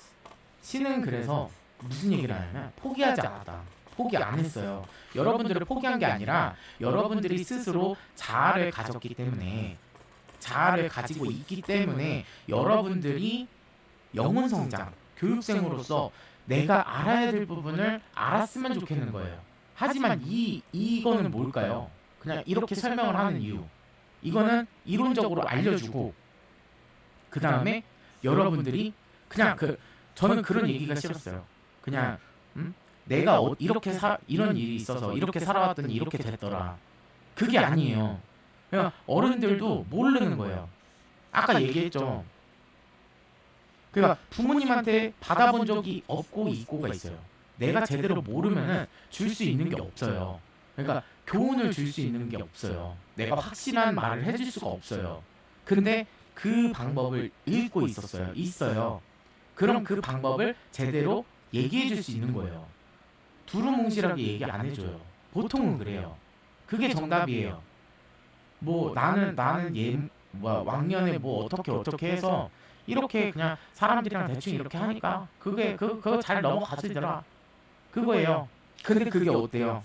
무슨 얘기를 하냐면 포기하지 않았다. 포기 안 했어요. 여러분들을 포기한 게 아니라 여러분들이 스스로 자아를 가졌기 때문에 자아를 가지고 있기 때문에 여러분들이 영혼 성장, 교육생으로서 내가 알아야 될 부분을 알았으면 좋겠는 거예요. 하지만 이거는 뭘까요? 그냥 이렇게 설명을 하는 이유. 이거는 이론적으로 알려주고 그 다음에 여러분들이 그냥 저는 그런 얘기가 싫었어요. 그냥 내가 이렇게 이런 일이 있어서 이렇게 살아왔더니 이렇게 됐더라. 그게 아니에요. 그냥 어른들도 모르는 거예요. 아까 얘기했죠. 그러니까 부모님한테 받아본 적이 없고 있고가 있어요. 내가 제대로 모르면은 줄 수 있는 게 없어요. 그러니까 교훈을 줄 수 있는 게 없어요. 내가 확실한 말을 해줄 수가 없어요. 근데 그 방법을 읽고 있어요. 그럼 그 방법을 제대로 얘기해 줄 수 있는 거예요. 두루뭉실하게 얘기 안 해줘요. 보통은 그래요. 그게 정답이에요. 뭐 나는 왕년에 뭐 어떻게 해서 이렇게 그냥 사람들이랑 대충 이렇게 하니까 그거 잘 넘어가시더라. 그거예요. 근데 그게 어때요?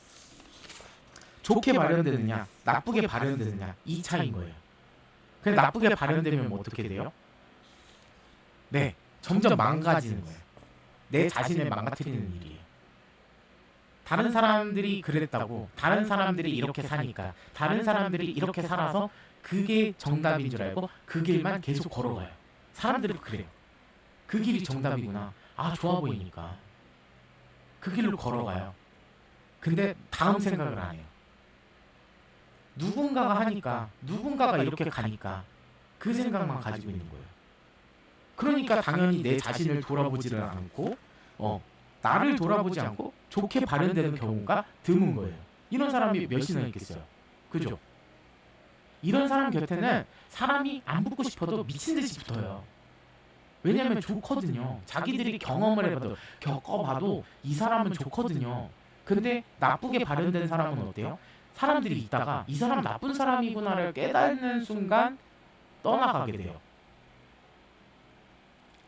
좋게 발현되느냐, 나쁘게 발현되느냐 이 차이인 거예요. 근데 나쁘게 발현되면 뭐 어떻게 돼요? 네, 점점 망가지는 거예요. 내 자신을 망가뜨리는 일이에요. 다른 사람들이 그랬다고, 다른 사람들이 이렇게 사니까, 다른 사람들이 이렇게 살아서 그게 정답인 줄 알고 그 길만 계속 걸어가요. 사람들이 그래요. 그 길이 정답이구나. 아, 좋아 보이니까. 그 길로 걸어가요. 근데 다음 생각을 안 해요. 누군가가 하니까, 누군가가 이렇게 가니까 그 생각만 가지고 있는 거예요. 그러니까 당연히 내 자신을 돌아보지를 않고 나를 돌아보지 않고 좋게 발현되는 경우가 드문 거예요. 이런 사람이 몇이나 있겠어요. 그죠? 이런 사람 곁에는 사람이 안 붙고 싶어도 미친 듯이 붙어요. 왜냐면 좋거든요. 자기들이 경험을 해봐도 겪어봐도 이 사람은 좋거든요. 근데 나쁘게 발현된 사람은 어때요? 사람들이 있다가 이 사람 나쁜 사람이구나를 깨닫는 순간 떠나가게 돼요.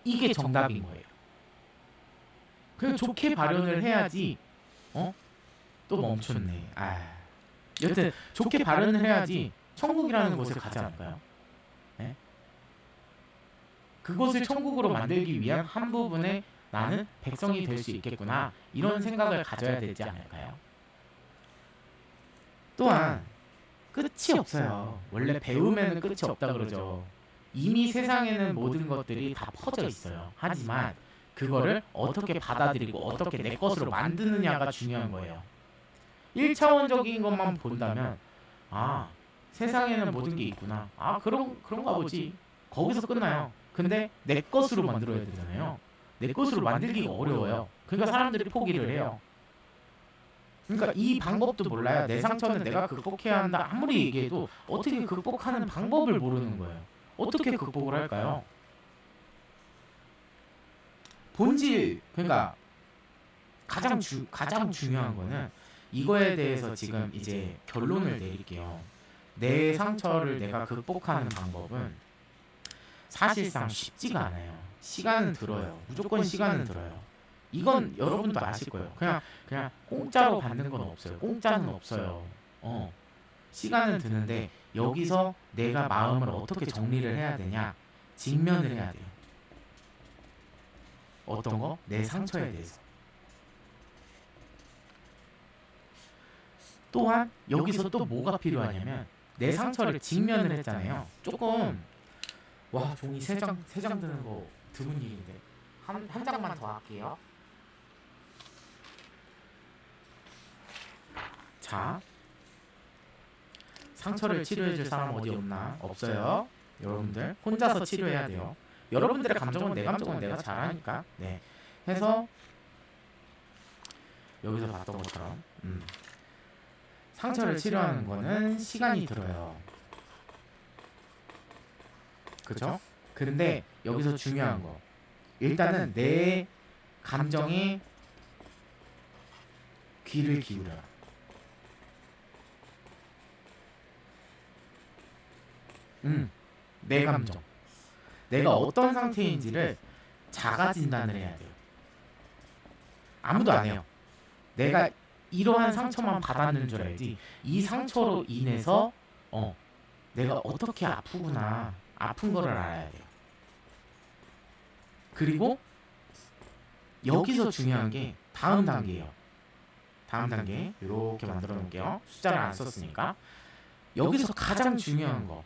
이게 정답인 거예요. 그냥 좋게 발현을 해야지. 또 멈췄네. 여튼 좋게 발현을 해야지 천국이라는 곳에 가지 않을까요? 네? 그곳을 천국으로 만들기 위한 한 부분에 나는 백성이 될 수 있겠구나, 이런 생각을 가져야 되지 않을까요? 또한 끝이 없어요. 원래 배우면은 끝이 없다 그러죠. 이미 세상에는 모든 것들이 다 퍼져 있어요. 하지만 그거를 어떻게 받아들이고 어떻게 내 것으로 만드느냐가 중요한 거예요. 1차원적인 것만 본다면 세상에는 모든 게 있구나. 그런가 보지. 거기서 끝나요. 근데 내 것으로 만들어야 되잖아요. 내 것으로 만들기가 어려워요. 그러니까 사람들이 포기를 해요. 그러니까 이 방법도 몰라요. 내 상처는 내가 극복해야 한다. 아무리 얘기해도 어떻게 극복하는 방법을 모르는 거예요. 어떻게 극복을 할까요? 본질, 그러니까 가장 중요한 거는 이거에 대해서 지금 이제 결론을 내릴게요. 내 상처를 내가 극복하는 방법은 사실상 쉽지가 않아요. 시간은 들어요. 무조건 시간은 들어요. 이건 여러분도 아실 거예요. 그냥 공짜로 받는 건 없어요. 공짜는 없어요. 시간은 드는데 여기서 내가 마음을 어떻게 정리를 해야 되냐? 직면을 해야 돼요. 어떤 거? 내 상처에 대해서. 또한 여기서 또 뭐가 필요하냐면 내 상처를 직면을 했잖아요. 조금 종이 3장 드는 거 드문 일인데 한 장만 더 할게요. 자, 상처를 치료해줄 사람 어디 없나? 없어요. 여러분들 혼자서 치료해야 돼요. 여러분들의 감정은 내 감정은 내가 잘 아니까. 네. 해서 여기서 봤던 것처럼 상처를 치료하는 거는 시간이 들어요. 그죠? 근데 여기서 중요한 거, 일단은 내 감정에 귀를 기울여. 내 감정, 내가 어떤 상태인지를 자가 진단을 해야 돼요. 아무도 안 해요. 내가 이러한 상처만 받았는 줄 알지, 이 상처로 인해서 내가 어떻게 아프구나, 아픈 거를 알아야 돼요. 그리고 여기서 중요한 게 다음 단계예요. 다음 단계 이렇게 만들어 놓을게요. 숫자를 안 썼으니까. 여기서 가장 중요한 거,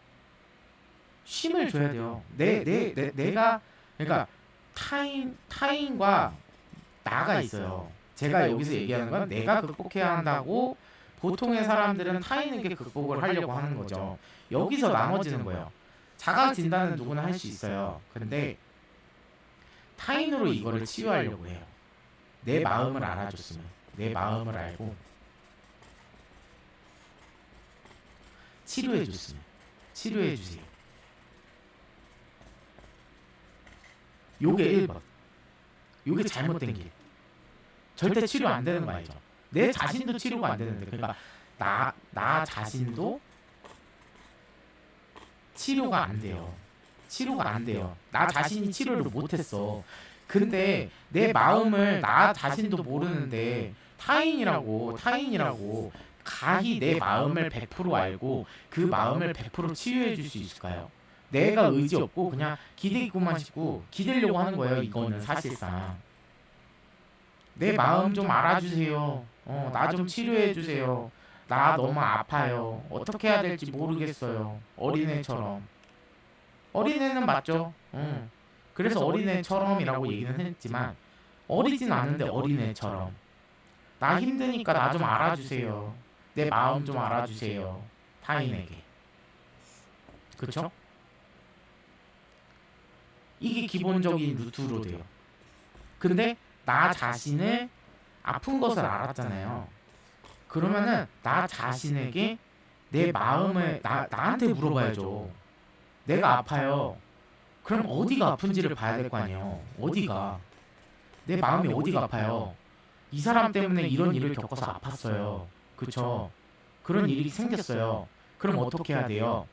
쉼을 줘야 돼요. 내가, 그러니까 타인과 나가 있어요. 제가 여기서 얘기하는 건 내가 극복해야 한다고 보통의 사람들은 타인에게 극복을 하려고 하는 거죠. 여기서 나눠지는 거예요. 자가 진단은 누구나 할 수 있어요. 근데 타인으로 이거를 치유하려고 해요. 내 마음을 알아줬으면, 내 마음을 알고 치료해줬으면 치료해주세요. 요게 1번. 요게 잘못된 길. 절대 치료 안 되는 거 알죠? 내 자신도 치료가 안 되는데, 그러니까 나 자신도 치료가 안 돼요. 치료가 안 돼요. 나 자신이 치료를 못했어. 근데 내 마음을 나 자신도 모르는데 타인이라고 가히 내 마음을 100% 알고 그 마음을 100% 치유해 줄 수 있을까요? 내가 의지 없고 그냥 기대기만 싶고 기대려고 하는 거예요. 이거는 사실상 내 마음 좀 알아주세요. 나 좀 치료해 주세요. 나 너무 아파요. 어떻게 해야 될지 모르겠어요. 어린애처럼. 어린애는 맞죠. 그래서 어린애처럼이라고 얘기는 했지만 어리진 않은데 어린애처럼. 나 힘드니까 나 좀 알아주세요. 내 마음 좀 알아주세요. 타인에게. 그쵸? 이게 기본적인 루트로 돼요. 근데 나 자신을 아픈 것을 알았잖아요. 그러면은 나 자신에게 내 마음을 나한테 물어봐야죠. 내가 아파요. 그럼 어디가 아픈지를 봐야 될 거 아니에요. 어디가, 내 마음이 어디가 아파요. 이 사람 때문에 이런 일을 겪어서 아팠어요. 그쵸? 그런 일이 생겼어요. 그럼 어떻게 해야 돼요?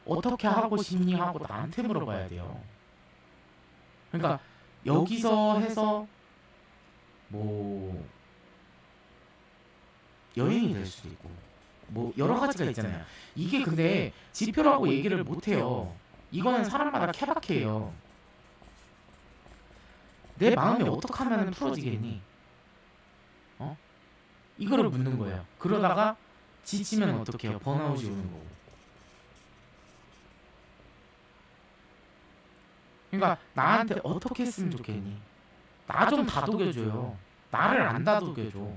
어떻게 하고 싶니 하고 나한테 물어봐야 돼요. 그러니까 여기서 해서 뭐 여행이 될 수도 있고 뭐 여러 가지가 있잖아요. 이게 근데 지표라고 얘기를 못 해요. 이거는 사람마다 케바케예요. 내 마음이 어떻게 하면 풀어지겠니? 이거를 묻는 거예요. 그러다가 지치면 어떻게 해요? 번아웃이 오는 거고. 그러니까 나한테 어떻게 했으면 좋겠니? 나 좀 다독여줘요. 나를 안 다독여줘.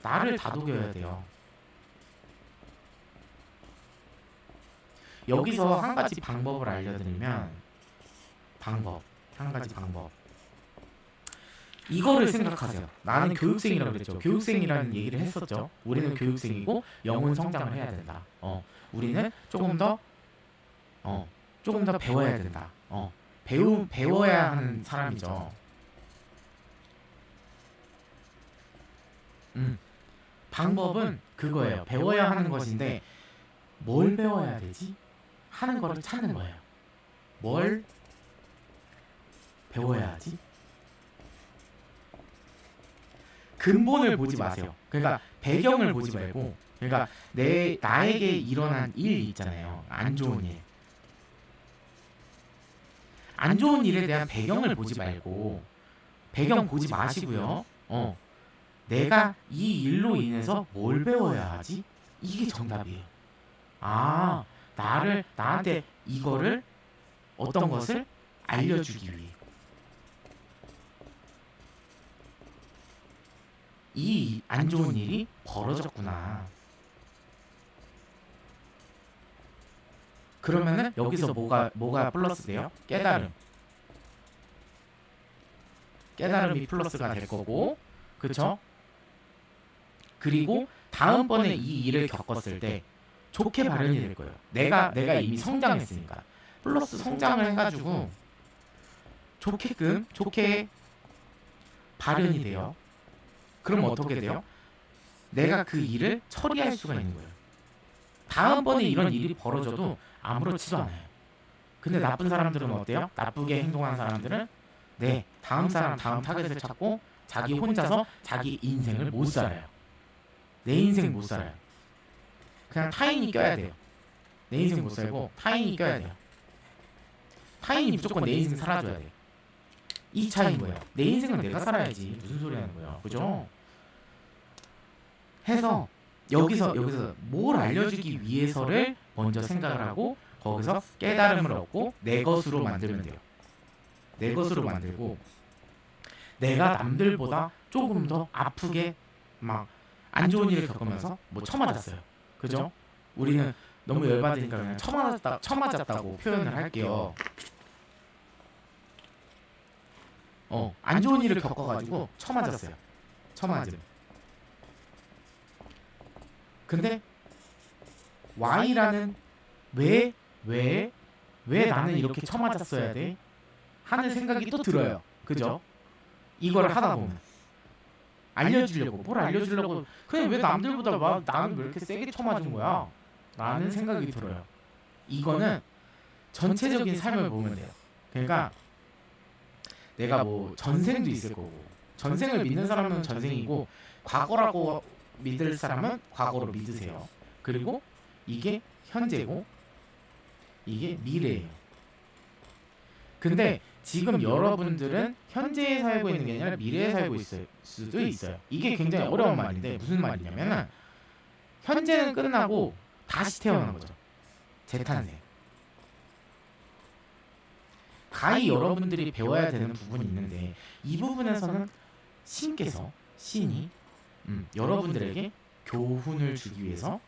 나를 다독여야 돼요. 여기서 한 가지 방법을 알려드리면, 한 가지 방법. 이거를 생각하세요. 나는 교육생이라고 그랬죠. 교육생이라는 얘기를 했었죠. 우리는 교육생이고 영혼 성장을 해야 된다. 우리는 조금 더 배워야 된다. 배워야 하는 사람이죠. 방법은 그거예요. 배워야 하는 것인데 뭘 배워야 되지? 하는 거를 찾는 거예요. 뭘 배워야 하지? 근본을 보지 마세요. 그러니까 배경을 보지 말고, 그러니까 나에게 일어난 일 있잖아요. 안 좋은 일. 안 좋은 일에 대한 배경을 보지 말고, 배경 보지 마시고요. 내가 이 일로 인해서 뭘 배워야 하지? 이게 정답이에요. 나한테 이거를, 어떤 것을 알려주기 위해. 이 안 좋은 일이 벌어졌구나. 그러면은 여기서 뭐가 플러스 돼요? 깨달음이 플러스가 될 거고, 그쵸? 그리고 다음번에 이 일을 겪었을 때 좋게 발현이 될 거예요. 내가 이미 성장했으니까. 플러스 성장을 해가지고 좋게 발현이 돼요. 그럼 어떻게 돼요? 내가 그 일을 처리할 수가 있는 거예요. 다음번에 이런 일이 벌어져도 아무렇지도 않아요. 근데 나쁜 사람들은 어때요? 나쁘게 행동한 사람들은 다음 타겟을 찾고 자기 혼자서 자기 인생을 못 살아요. 내 인생 못 살아요. 그냥 타인이 껴야 돼요. 내 인생 못 살고 타인이 껴야 돼요. 타인이 무조건 내 인생 살아줘야 돼요. 이 차이인 거예요. 내 인생은 내가 살아야지. 무슨 소리 하는 거예요. 그죠? 해서 여기서 뭘 알려주기 위해서를 먼저 생각을 하고 거기서 깨달음을 얻고 내 것으로 만들면 돼요. 내 것으로 만들고 내가 남들보다 조금 더 아프게 막 안 좋은 일을 겪으면서 뭐 처맞았어요. 그죠? 우리는 너무 열받으니까 그냥 처맞았다고 표현을 할게요. 안 좋은 일을 겪어가지고 처맞았어요. 처맞음. 근데 Y라는 왜 나는 이렇게 처맞았어야 돼? 하는 생각이 또 들어요. 그죠? 이걸 하다 보면 알려주려고 뭘 알려주려고 그냥 왜 남들보다 나는 왜 이렇게 세게 쳐맞은 거야? 라는 생각이 들어요. 이거는 전체적인 삶을 보면 돼요. 그러니까 내가 뭐 전생도 있을 거고 전생을 믿는 사람은 전생이고 과거라고 믿을 사람은 과거로 믿으세요. 그리고 이게 현재고 이게 미래예요. 근데 지금 여러분들은 현재에 살고 있는 게 아니라 미래에 살고 있을 수도 있어요. 이게 굉장히 어려운 말인데 무슨 말이냐면은 현재는 끝나고 다시 태어난 거죠. 재탄생. 가히 여러분들이 배워야 되는 부분이 있는데 이 부분에서는 신이 여러분들에게 교훈을 주기 위해서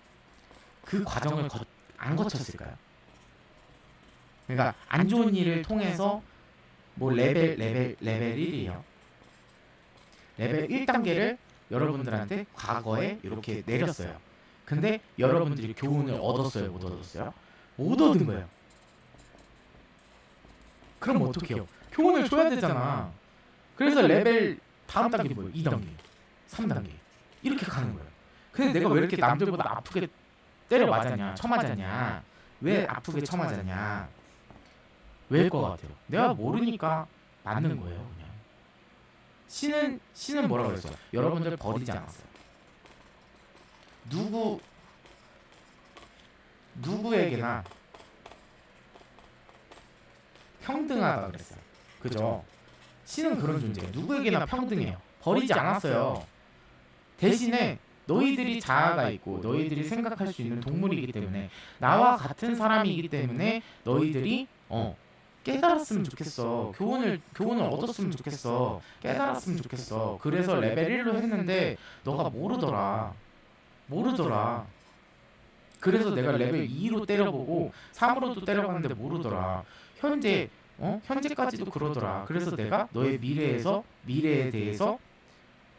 그 과정을 안 거쳤을까요? 그러니까 안 좋은 일을 통해서 뭐 레벨 1이에요. 레벨 1단계를 여러분들한테 과거에 이렇게 내렸어요. 근데 여러분들이 교훈을 얻었어요? 못 얻었어요? 못 얻은 거예요. 그럼 어떻게 해요? 교훈을 줘야 되잖아. 그래서 레벨 다음 단계 뭐예요? 2단계, 3단계 이렇게 가는 거예요. 근데 내가 왜 이렇게 남들보다 아프게 때려 맞았냐, 쳐맞았냐, 왜 아프게 쳐맞았냐? 왜일 것 같아요? 내가 모르니까 맞는 거예요, 그냥. 신은 뭐라고 그랬어요? 여러분들 버리지 않았어요. 누구에게나 평등하다 그랬어요. 그죠? 신은 그런 존재예요. 누구에게나 평등해요. 버리지 않았어요. 대신에 너희들이 자아가 있고 너희들이 생각할 수 있는 동물이기 때문에 나와 같은 사람이기 때문에 너희들이 깨달았으면 좋겠어. 교훈을 얻었으면 좋겠어. 깨달았으면 좋겠어. 그래서 레벨 1로 했는데 너가 모르더라. 그래서 내가 레벨 2로 때려보고 3으로도 때려봤는데 모르더라. 현재까지도 그러더라. 그래서 내가 너의 미래에 대해서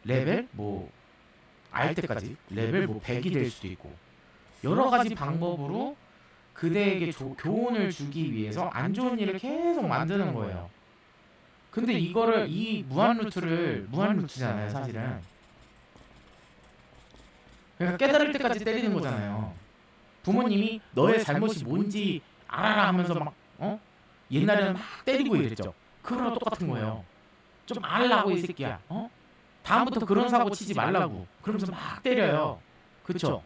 레벨 알 때까지 레벨 100이 될 수도 있고 여러 가지 방법으로 그대에게 교훈을 주기 위해서 안 좋은 일을 계속 만드는 거예요. 근데 이 무한루트잖아요, 사실은. 그러니까 깨달을 때까지 때리는 거잖아요. 부모님이 너의 잘못이 뭔지 알아라 하면서 막 옛날에는 막 때리고 이랬죠. 그거랑 똑같은 거예요. 좀 알라고 이 새끼야. 다음부터 그런 사고 치지 말라고. 그러면서 막 때려요. 그쵸?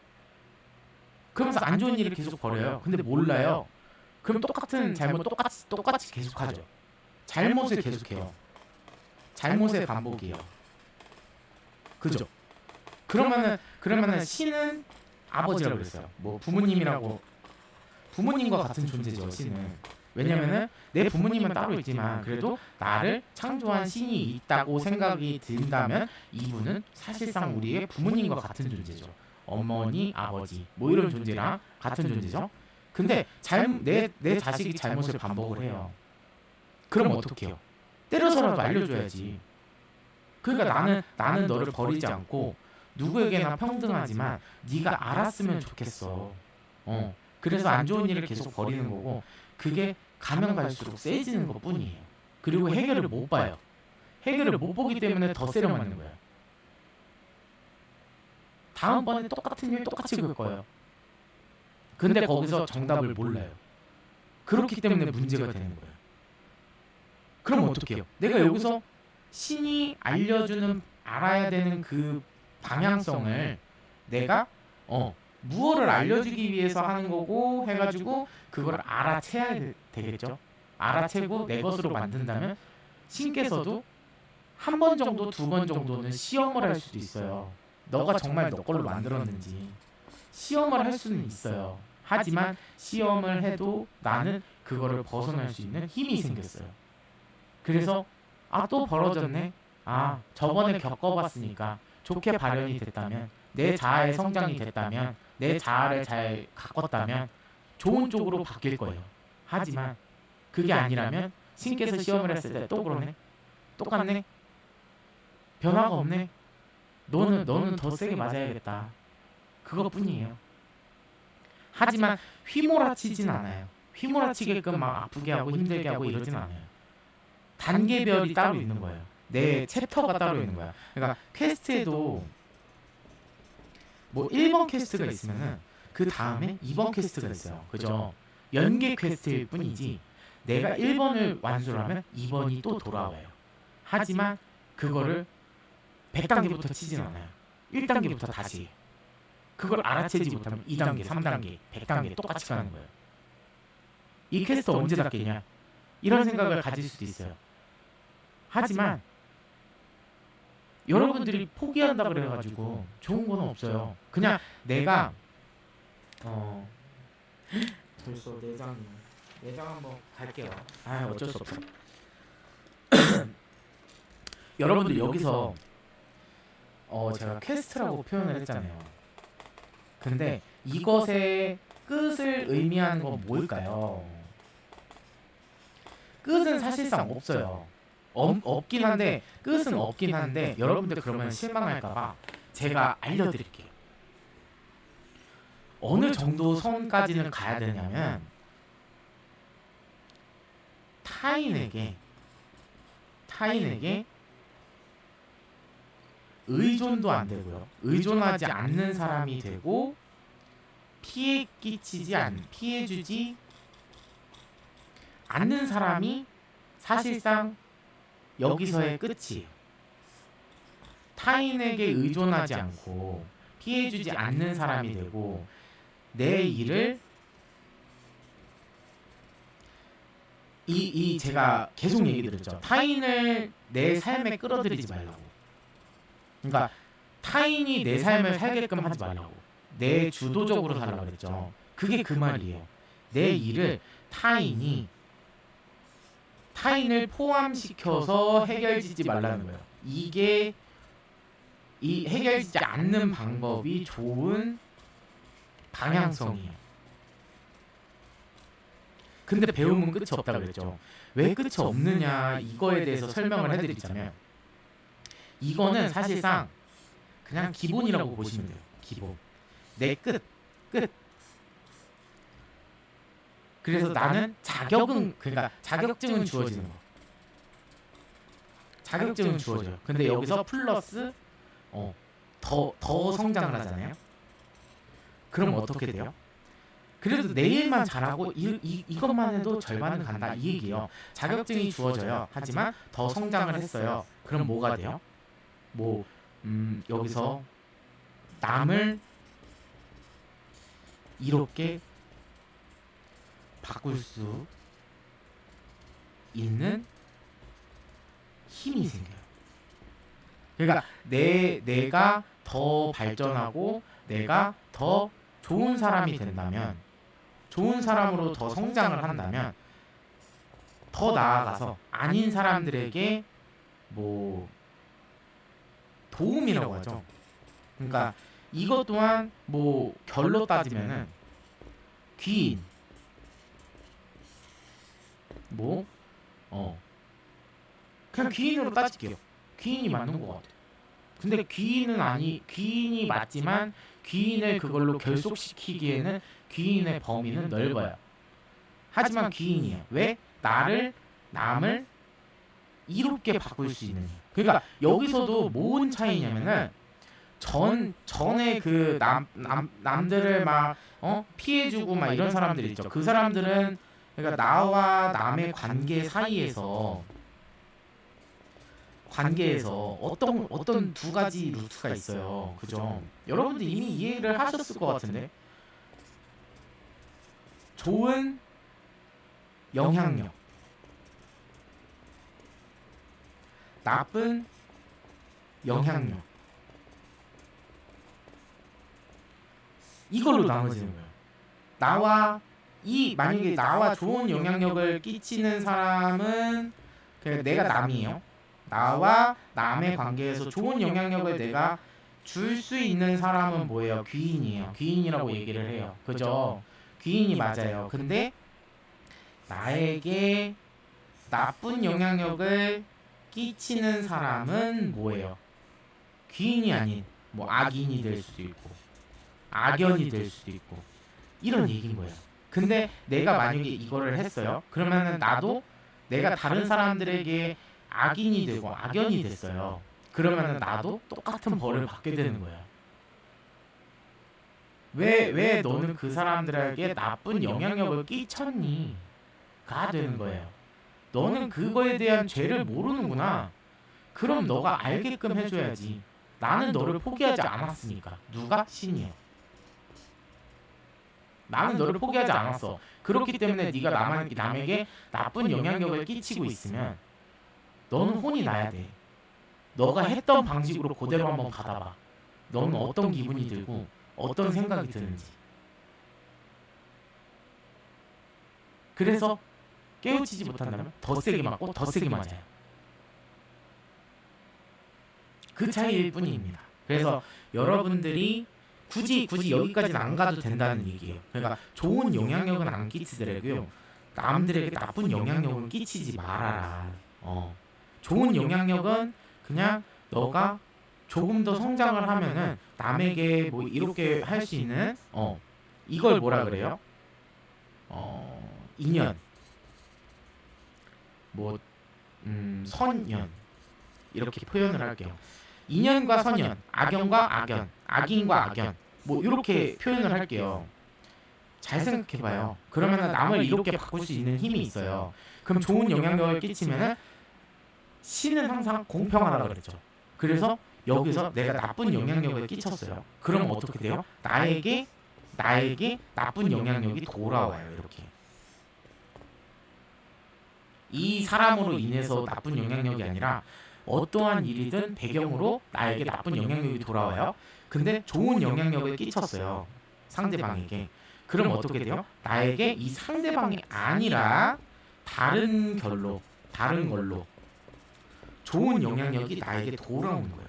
그러면서 안 좋은 일을 계속 벌여요. 근데 몰라요. 그럼 똑같은 잘못 똑같이 계속하죠. 잘못을 계속해요. 잘못의 반복이에요. 그죠? 그러면은 신은 아버지라고 그랬어요. 뭐 부모님과 같은 존재죠, 신은. 왜냐면은 내 부모님은 따로 있지만 그래도 나를 창조한 신이 있다고 생각이 든다면 이분은 사실상 우리의 부모님과 같은 존재죠. 어머니, 아버지 뭐 이런 존재랑 같은 존재죠. 근데 내 자식이 잘못을 반복을 해요. 그럼 어떻게 해요? 때려서라도 알려줘야지. 그러니까 나는 너를 버리지 않고 누구에게나 평등하지만 네가 알았으면 좋겠어. 그래서 안 좋은 일을 계속 버리는 거고 그게 가면 갈수록 세지는 것 뿐이에요. 그리고 해결을 못 봐요. 해결을 못 보기 때문에 더 세려 맞는 거예요. 다음번에 똑같은 일 똑같이 그럴 거예요. 근데 거기서 정답을 몰라요. 그렇기 때문에 문제가 되는 거예요. 그럼 어떻게 해요? 내가 여기서 신이 알려주는 알아야 되는 그 방향성을 내가 무엇을 알려주기 위해서 하는 거고 해가지고 그걸 알아채야 되겠죠. 알아채고 내 것으로 만든다면 신께서도 한 번 정도, 두 번 정도는 시험을 할 수도 있어요. 너가 정말 너 걸로 만들었는지 시험을 할 수는 있어요. 하지만 시험을 해도 나는 그거를 벗어날 수 있는 힘이 생겼어요. 그래서 또 벌어졌네. 저번에 겪어봤으니까 좋게 발현이 됐다면, 내 자아의 성장이 됐다면, 내 자아를 잘 가꿨다면 좋은 쪽으로 바뀔 거예요. 하지만 그게 아니라면 신께서 시험을 했을 때 또 그러네, 똑같네, 변화가 없네, 너는 더 세게 맞아야겠다, 그것뿐이에요. 하지만 휘몰아치진 않아요. 휘몰아치게끔 막 아프게 하고 힘들게 하고 이러진 않아요. 단계별이 따로 있는 거예요. 내 챕터가 따로 있는 거야. 그러니까 퀘스트에도 뭐 1번 퀘스트가 있으면은 그 다음에 2번 퀘스트가 있어요. 그죠? 연계 퀘스트일 뿐이지 내가 1번을 완수를 하면 2번이 또 돌아와요. 하지만 그거를 100단계부터 치진 않아요. 1단계부터 다시 해요. 그걸 알아채지 못하면 2단계, 3단계, 100단계 똑같이 가는 거예요. 이 퀘스트 언제 닫겠냐? 이런 생각을 가질 수도 있어요. 하지만 여러분들이 포기한다 그래가지고 좋은 건 없어요. 그냥 내가 벌써 내장 한번 갈게요. 어쩔 수 없어. 여러분들 여기서 제가 퀘스트라고 표현을 했잖아요. 근데 이것의 끝을 의미하는 건 뭘까요? 끝은 사실상 없어요. 없긴 한데, 끝은 없긴 한데 여러분들 그러면 실망할까봐 제가 알려드릴게요. 어느 정도 선까지는 가야 되냐면 타인에게 의존도 안 되고요. 의존하지 않는 사람이 되고 피해주지 않는 사람이 사실상 여기서의 끝이에요. 타인에게 의존하지 않고 피해주지 않는 사람이 되고 내 일을 제가 계속 얘기 드렸죠. 타인을 내 삶에 끌어들이지 말라고. 그러니까 타인이 내 삶을 살게끔 하지 말라고. 내 주도적으로 살라고 그랬죠. 그게 그 말이에요. 내 일을 타인을 포함시켜서 해결짓지 말라는 거예요. 이게 이 해결짓지 않는 방법이 좋은 방향성이에요. 근데 배움은 끝이 없다고 그랬죠. 왜 끝이 없느냐, 이거에 대해서 설명을 해드리자면 이거는 사실상 그냥 기본이라고 보시면 돼요. 기본. 내 끝. 그래서 나는 그러니까 자격증은 주어지는 거. 자격증은 주어져요. 근데 여기서 플러스 더 성장을 하잖아요. 그럼 어떻게 돼요? 그래도 내 일만 잘하고 이것만 해도 절반은 간다, 이 얘기예요. 자격증이 주어져요. 하지만 더 성장을 했어요. 그럼 뭐가 돼요? 여기서 남을 이롭게 바꿀 수 있는 힘이 생겨요. 그러니까 내가 더 발전하고 내가 더 좋은 사람이 된다면, 좋은 사람으로 더 성장을 한다면 더 나아가서 아닌 사람들에게 도움이라고 하죠. 그러니까 이것 또한 결로 따지면은 귀인 그냥 귀인으로 따질게요. 귀인이 맞는 것 같아요. 근데 귀인이 맞지만 귀인을 그걸로 결속시키기에는 귀인의 범위는 넓어요. 하지만 귀인이에요. 왜? 남을 이롭게 바꿀 수 있는. 그러니까 여기서도 뭔 차이냐면은 전에 그 남들을 막 피해주고 막 이런 사람들 있죠. 그 사람들은 그러니까 나와 남의 관계에서 어떤 두 가지 루트가 있어요. 그죠? 여러분들 이미 이해를 하셨을 것 같은데, 좋은 영향력, 나쁜 영향력, 이걸로 나눠지는 거예요. 만약에 나와 좋은 영향력을 끼치는 사람은 내가 남이에요. 나와 남의 관계에서 좋은 영향력을 내가 줄 수 있는 사람은 뭐예요? 귀인이에요. 귀인이라고 얘기를 해요. 그죠? 귀인이 맞아요. 근데 나에게 나쁜 영향력을 끼치는 사람은 뭐예요? 귀인이 아닌 뭐 악인이 될 수도 있고 악연이 될 수도 있고 이런 얘기인 거예요. 근데 내가 만약에 이거를 했어요. 그러면은 내가 다른 사람들에게 악인이 되고 악연이 됐어요. 그러면은 나도 똑같은 벌을 받게 되는 거예요. 왜 너는 그 사람들에게 나쁜 영향력을 끼쳤니? 가 되는 거예요. 너는 그거에 대한 죄를 모르는구나. 그럼 너가 알게끔 해줘야지. 나는 너를 포기하지 않았으니까. 누가? 신이요. 나는 너를 포기하지 않았어. 그렇기 때문에 네가 남에게 나쁜 영향력을 끼치고 있으면 너는 혼이 나야 돼. 너가 했던 방식으로 그대로 한번 받아봐. 너는 어떤 기분이 들고 어떤 생각이 드는지. 그래서 깨우치지 못한다면 더 세게 맞고 더 세게 맞아요. 그 차이일 뿐입니다. 그래서 여러분들이 굳이 여기까지는 안 가도 된다는 얘기예요. 그러니까 좋은 영향력은 안 끼치더라도요, 남들에게 나쁜 영향력은 끼치지 말아라. 좋은 영향력은 그냥 너가 조금 더 성장을 하면은 남에게 뭐 이렇게 할 수 있는 이걸 뭐라 그래요? 인연, 뭐 선연, 이렇게 표현을 할게요. 인연과 선연, 악연과 악연, 악인과 악연, 뭐 이렇게 표현을 할게요. 잘 생각해봐요. 그러면 남을 이렇게 바꿀 수 있는 힘이 있어요. 그럼 좋은 영향력을 끼치면은 신은 항상 공평하다고 그랬죠. 그래서 여기서 내가 나쁜 영향력을 끼쳤어요. 그럼 어떻게 돼요? 나에게 나쁜 영향력이 돌아와요. 이렇게. 이 사람으로 인해서 나쁜 영향력이 아니라 어떠한 일이든 배경으로 나에게 나쁜 영향력이 돌아와요. 근데 좋은 영향력을 끼쳤어요. 상대방에게. 그럼 어떻게 돼요? 나에게 이 상대방이 아니라 다른 걸로 좋은 영향력이 나에게 돌아오는 거예요.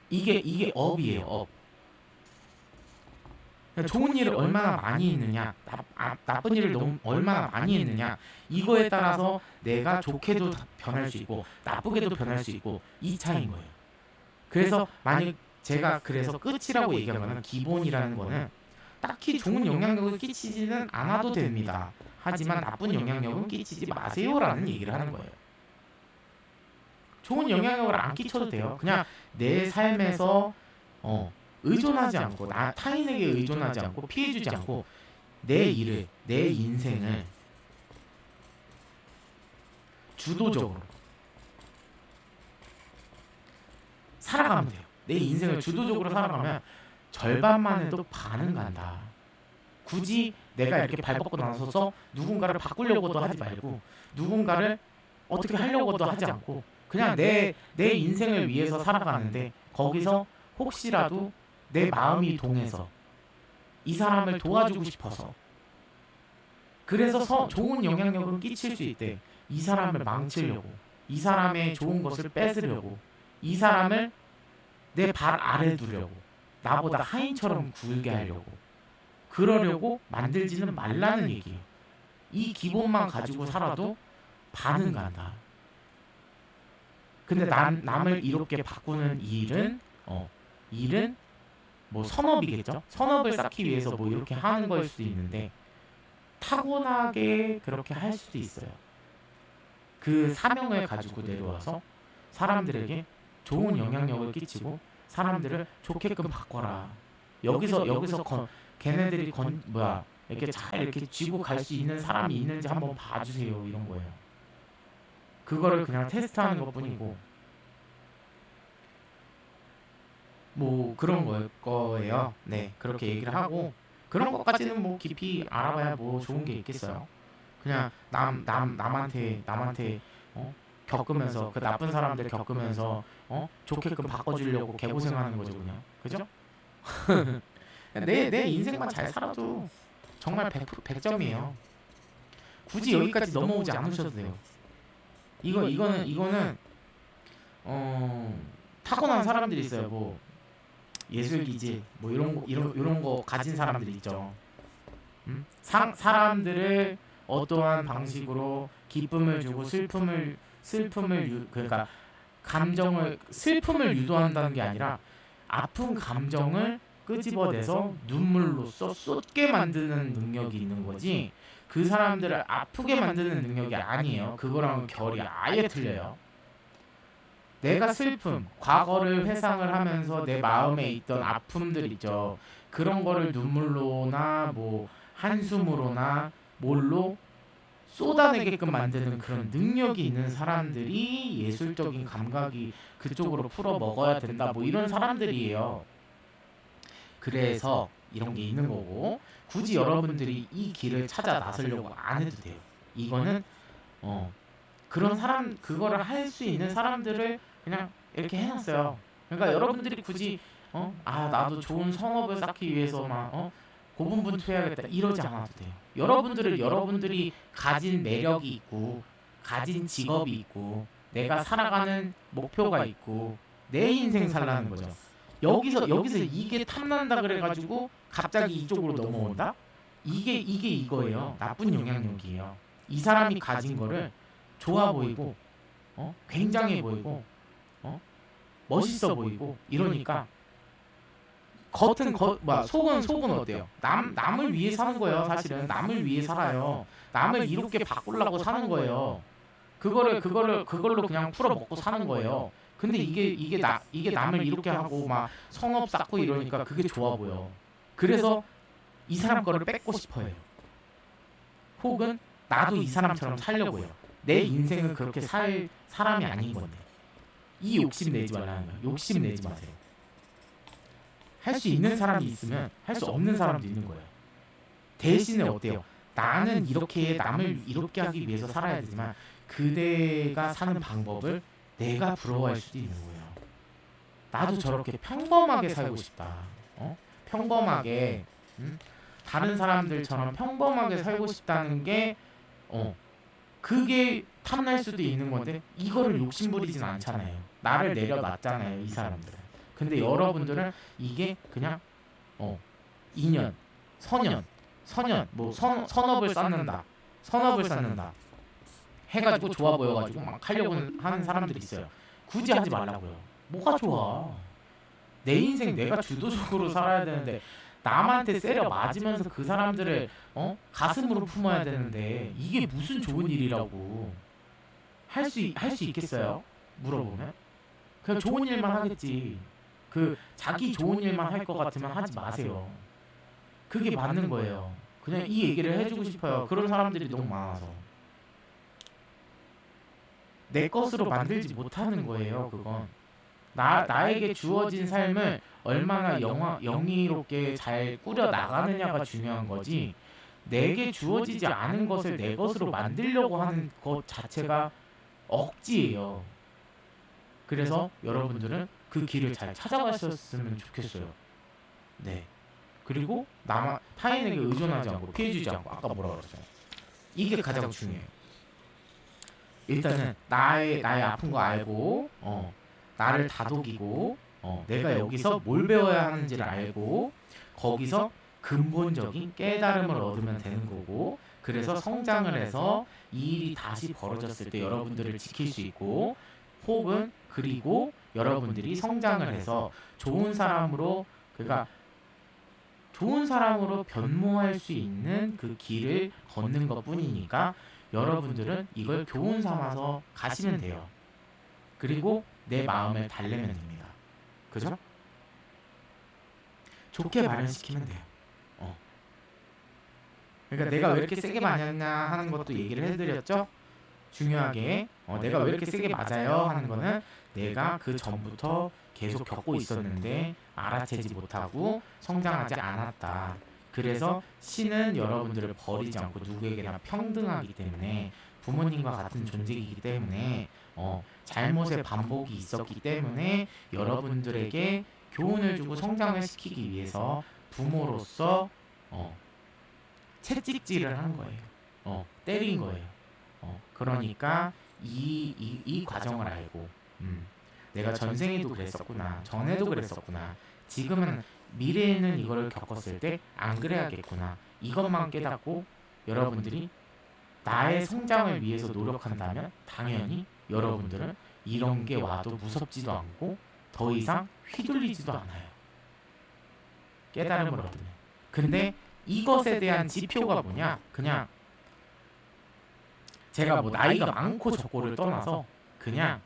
이게 업이에요. 업. 좋은 일을 얼마나 많이 했느냐, 나쁜 일을 얼마나 많이 했느냐, 이거에 따라서 내가 좋게도 변할 수 있고 나쁘게도 변할 수 있고, 이 차이인 거예요. 그래서 만약 제가 그래서 끝이라고 얘기한 거는, 기본이라는 거는 딱히 좋은 영향력을 끼치지는 않아도 됩니다. 하지만 나쁜 영향력은 끼치지 마세요라는 얘기를 하는 거예요. 좋은 영향력을 안 끼쳐도 돼요. 그냥 내 삶에서 의존하지 않고, 타인에게 의존하지 않고 피해주지 않고 내 인생을 주도적으로 살아가면 돼요. 내 인생을 주도적으로 살아가면 절반만 해도 반은 간다. 굳이 내가 이렇게 발벗고 나서서 누군가를 바꾸려고도 하지 말고, 누군가를 어떻게 하려고도 하지 않고, 그냥 내 인생을 위해서 살아가는데, 거기서 혹시라도 내 마음이 동해서 이 사람을 도와주고 싶어서, 그래서 좋은 영향력을 끼칠 수 있대. 이 사람을 망치려고, 이 사람의 좋은 것을 뺏으려고, 이 사람을 내 발 아래 두려고, 나보다 하인처럼 굴게 하려고, 그러려고 만들지는 말라는 얘기예요. 이 기본만 가지고 살아도 반은 간다. 근데 남을 이렇게 바꾸는 일은 뭐 선업이겠죠? 선업을 쌓기 위해서 뭐 이렇게 하는 거일 수도 있는데, 타고나게 그렇게 할 수도 있어요. 그 사명을 가지고 내려와서 사람들에게 좋은 영향력을 끼치고 사람들을 좋게끔 바꿔라. 여기서 걔네들이 이렇게 잘 이렇게 쥐고 갈 수 있는 사람이 있는지 한번 봐주세요. 이런 거예요. 그거를 그냥 테스트하는 것뿐이고 뭐 그런 거예요. 네, 그렇게 얘기를 하고 그런 것까지는 뭐 깊이 알아봐야 뭐 좋은 게 있겠어요. 그냥 남한테 겪으면서 그 나쁜 사람들 겪으면서 좋게끔 바꿔주려고 개고생하는 거죠 그냥. 그죠? 내 인생만 잘 살아도 정말 100점이에요. 굳이 여기까지 넘어오지 않으셔도 돼요. 이거는 타고난 사람들이 있어요. 뭐 예술 기질 뭐 이런 거 가진 사람들이 있죠. 사람들을 어떠한 방식으로 기쁨을 주고 그러니까 슬픔을 유도한다는 게 아니라 아픈 감정을 끄집어내서 눈물로써 쏟게 만드는 능력이 있는 거지. 그 사람들을 아프게 만드는 능력이 아니에요. 그거랑은 결이 아예 틀려요. 내가 과거를 회상을 하면서 내 마음에 있던 아픔들 있죠. 그런 거를 눈물로나 뭐 한숨으로나 뭘로 쏟아내게끔 만드는 그런 능력이 있는 사람들이 예술적인 감각이 그쪽으로 풀어 먹어야 된다. 뭐 이런 사람들이에요. 그래서 이런 게 있는 거고 굳이 여러분들이 이 길을 찾아 나서려고 안 해도 돼요. 이거는 그런 사람 그거를 할 수 있는 사람들을 그냥 이렇게 해놨어요. 그러니까 여러분들이 굳이 나도 좋은 성업을 쌓기 위해서만 고분분투해야겠다 이러지 않아도 돼요. 여러분들이 가진 매력이 있고 가진 직업이 있고 내가 살아가는 목표가 있고 내 인생 살라는 거죠. 여기서 이게 탐난다 그래가지고 갑자기 이쪽으로 넘어온다? 이게 이거예요. 나쁜 영향력이에요. 이 사람이 가진 거를 좋아 보이고 굉장해 보이고 멋있어 보이고 이러니까 속은 어때요? 남을 위해 사는 거예요. 사실은 남을 위해 살아요. 남을 이롭게 바꾸려고 사는 거예요. 그걸로 그냥 풀어 먹고 사는 거예요. 근데 이게 남을 이롭게 하고 막 성업 쌓고 이러니까 그게 좋아 보여. 그래서 이 사람 거를 뺏고 싶어요. 혹은 나도 이 사람처럼 살려고 해요. 내 인생은 그렇게 살 사람이 아닌 건데. 이 욕심 내지 말라는 거예요. 욕심 내지 마세요. 할 수 있는 사람이 있으면 할 수 없는 사람도 있는 거예요. 대신에 어때요? 나는 이렇게 남을 이롭게 하기 위해서 살아야 되지만 그대가 사는 방법을 내가 부러워할 수도 있는 거예요. 나도 저렇게 평범하게 살고 싶다. 평범하게 다른 사람들처럼 평범하게 살고 싶다는 게 그게 탐날 수도 있는 건데 이거를 욕심부리진 않잖아요. 나를 내려놨잖아요, 이 사람들은. 근데 여러분들은 이게 그냥 인연, 선연, 뭐 선업을 쌓는다 해가지고 좋아 보여가지고 막 하려고 하는 사람들이 있어요. 굳이 하지 말라고요. 뭐가 좋아? 내 인생 내가 주도적으로 살아야 되는데 남한테 세려 맞으면서 그 사람들을 가슴으로 품어야 되는데 이게 무슨 좋은 일이라고 할 수 있겠어요? 물어보면 그냥 좋은 일만 하겠지. 자기 좋은 일만 할 것 같으면 하지 마세요. 그게 맞는 거예요. 그냥 이 얘기를 해주고 싶어요. 그런 사람들이 너무 많아서 내 것으로 만들지 못하는 거예요. 그건 나에게 주어진 삶을 얼마나 영의롭게 잘 꾸려 나가느냐가 중요한 거지. 내게 주어지지 않은 것을 내 것으로 만들려고 하는 것 자체가 억지예요. 그래서 여러분들은 그 길을 잘 찾아가셨으면 좋겠어요. 네. 그리고 타인에게 의존하지 않고 피해주지 않고 아까 뭐라 그랬어요? 이게 가장 중요해요. 일단은 나의 아픈 거 알고 나를 다독이고 내가 여기서 뭘 배워야 하는지를 알고 거기서 근본적인 깨달음을 얻으면 되는 거고 그래서 성장을 해서 이 일이 다시 벌어졌을 때 여러분들을 지킬 수 있고 혹은 그리고 여러분들이 성장을 해서 좋은 사람으로 그러니까 좋은 사람으로 변모할 수 있는 그 길을 걷는 것 뿐이니까 여러분들은 이걸 교훈 삼아서 가시면 돼요. 그리고 내 마음을 달래면 됩니다. 그죠? 좋게 마련시키면 돼요. 그러니까 내가 왜 이렇게 세게 맞았냐 하는 것도 얘기를 해드렸죠? 중요하게 내가 왜 이렇게 세게 맞아요 하는 거는 내가 그 전부터 계속 겪고 있었는데 알아채지 못하고 성장하지 않았다. 그래서 신은 여러분들을 버리지 않고 누구에게나 평등하기 때문에 부모님과 같은 존재이기 때문에 잘못의 반복이 있었기 때문에 여러분들에게 교훈을 주고 성장을 시키기 위해서 부모로서 채찍질을 한 거예요. 때린 거예요. 그러니까 이 과정을 알고 내가 전생에도 그랬었구나, 전에도 그랬었구나, 지금은 미래에는 이거를 겪었을 때 안 그래야겠구나, 이것만 깨닫고 여러분들이 나의 성장을 위해서 노력한다면 당연히 여러분들은 이런 게 와도 무섭지도 않고 더 이상 휘둘리지도 않아요. 깨달음을 얻으면. 근데 이것에 대한 지표가 뭐냐? 그냥 제가 뭐 나이가 많고 적고를 떠나서 그냥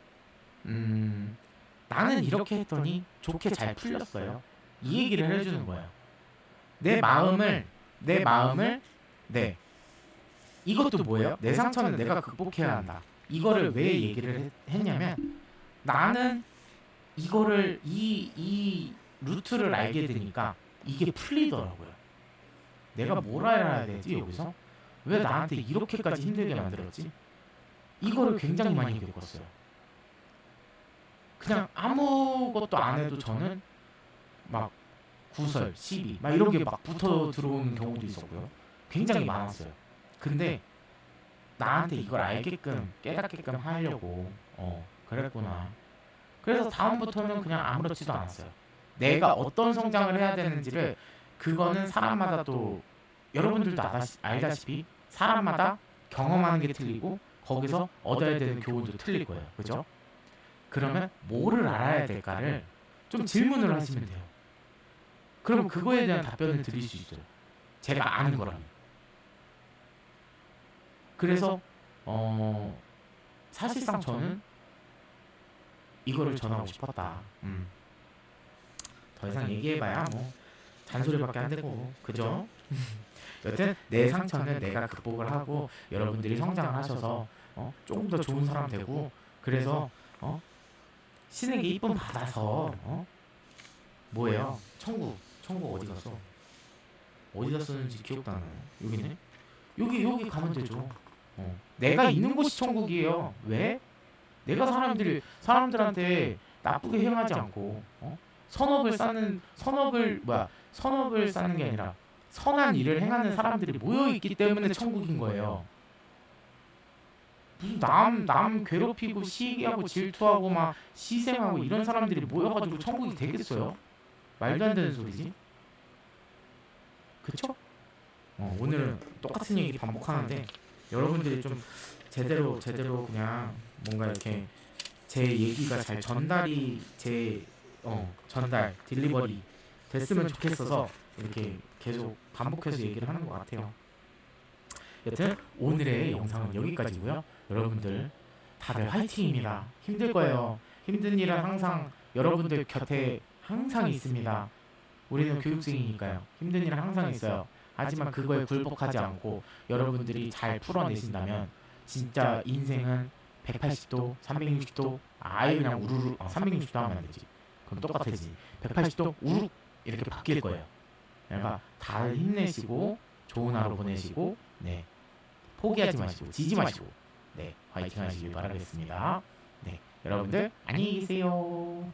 나는 이렇게 했더니 좋게 잘 풀렸어요. 이 얘기를 해주는 거예요. 내 마음을 네, 이것도 뭐예요? 내 상처는 내가 극복해야 한다. 이거를 왜 얘기를 했냐면 나는 이거를 이 루트를 알게 되니까 이게 풀리더라고요. 내가 뭘 알아야 되지 여기서? 왜 나한테 이렇게까지 힘들게 만들었지? 이거를 굉장히 많이 겪었어요. 그냥 아무것도 안 해도 저는 막 구설, 시비 막 이런 게 막 붙어 들어오는 경우도 있었고요. 굉장히 많았어요. 근데 나한테 이걸 알게끔 깨닫게끔 하려고 그랬구나. 그래서 다음부터는 그냥 아무렇지도 않았어요. 내가 어떤 성장을 해야 되는지를 그거는 사람마다 또 여러분들도 알다시피 사람마다 경험하는 게 틀리고 거기서 얻어야 되는 교훈도 틀릴 거예요. 그죠? 그러면 뭐를 알아야 될까를 좀 질문을 하시면 돼요. 그럼 그거에 대한 답변을 드릴 수 있어요. 제가 아는 거라면. 그래서 사실상 저는 이거를 전하고 싶었다. 더 이상 얘기해봐야 뭐 잔소리밖에 안 되고, 그죠? 여튼 내 상처는 내가 극복을 하고 여러분들이 성장을 하셔서 조금 더 좋은 사람 되고, 그래서 신에게 이쁨 받아서 뭐예요? 천국 어디 갔어? 어디 갔었는지 기억도 안 나요. 여기네? 여기 가면 되죠. 내가 있는 곳이 천국이에요. 왜? 내가 사람들한테 나쁘게 행하지 않고 선업을 쌓는 게 아니라 선한 일을 행하는 사람들이 모여 있기 때문에 천국인 거예요. 무슨 남 괴롭히고 시기하고 질투하고 막 시샘하고 이런 사람들이 모여가지고 천국이 되겠어요? 말도 안 되는 소리지. 그쵸? 오늘은 똑같은 얘기 반복하는데 여러분들이 좀 제대로 그냥 뭔가 이렇게 제 얘기가 잘 전달이 전달 딜리버리 됐으면 좋겠어서 이렇게 계속 반복해서 얘기를 하는 것 같아요. 여튼 오늘의 영상은 여기까지고요. 여러분들 다들 화이팅입니다. 힘들 거예요. 힘든 일은 항상 여러분들 곁에 항상 있습니다. 우리는 교육생이니까요. 힘든 일은 항상 있어요. 하지만 그거에 굴복하지 않고 여러분들이 잘 풀어내신다면 진짜 인생은 180도, 360도 아예 그냥 우르르 360도 하면 안 되지. 그럼 똑같아지. 180도 우르르 이렇게 바뀔 거예요. 그러니까 다들 힘내시고 좋은 하루 보내시고 네, 포기하지 마시고 지지 마시고 네, 화이팅 하시길 바라겠습니다. 네, 여러분들 안녕히 계세요.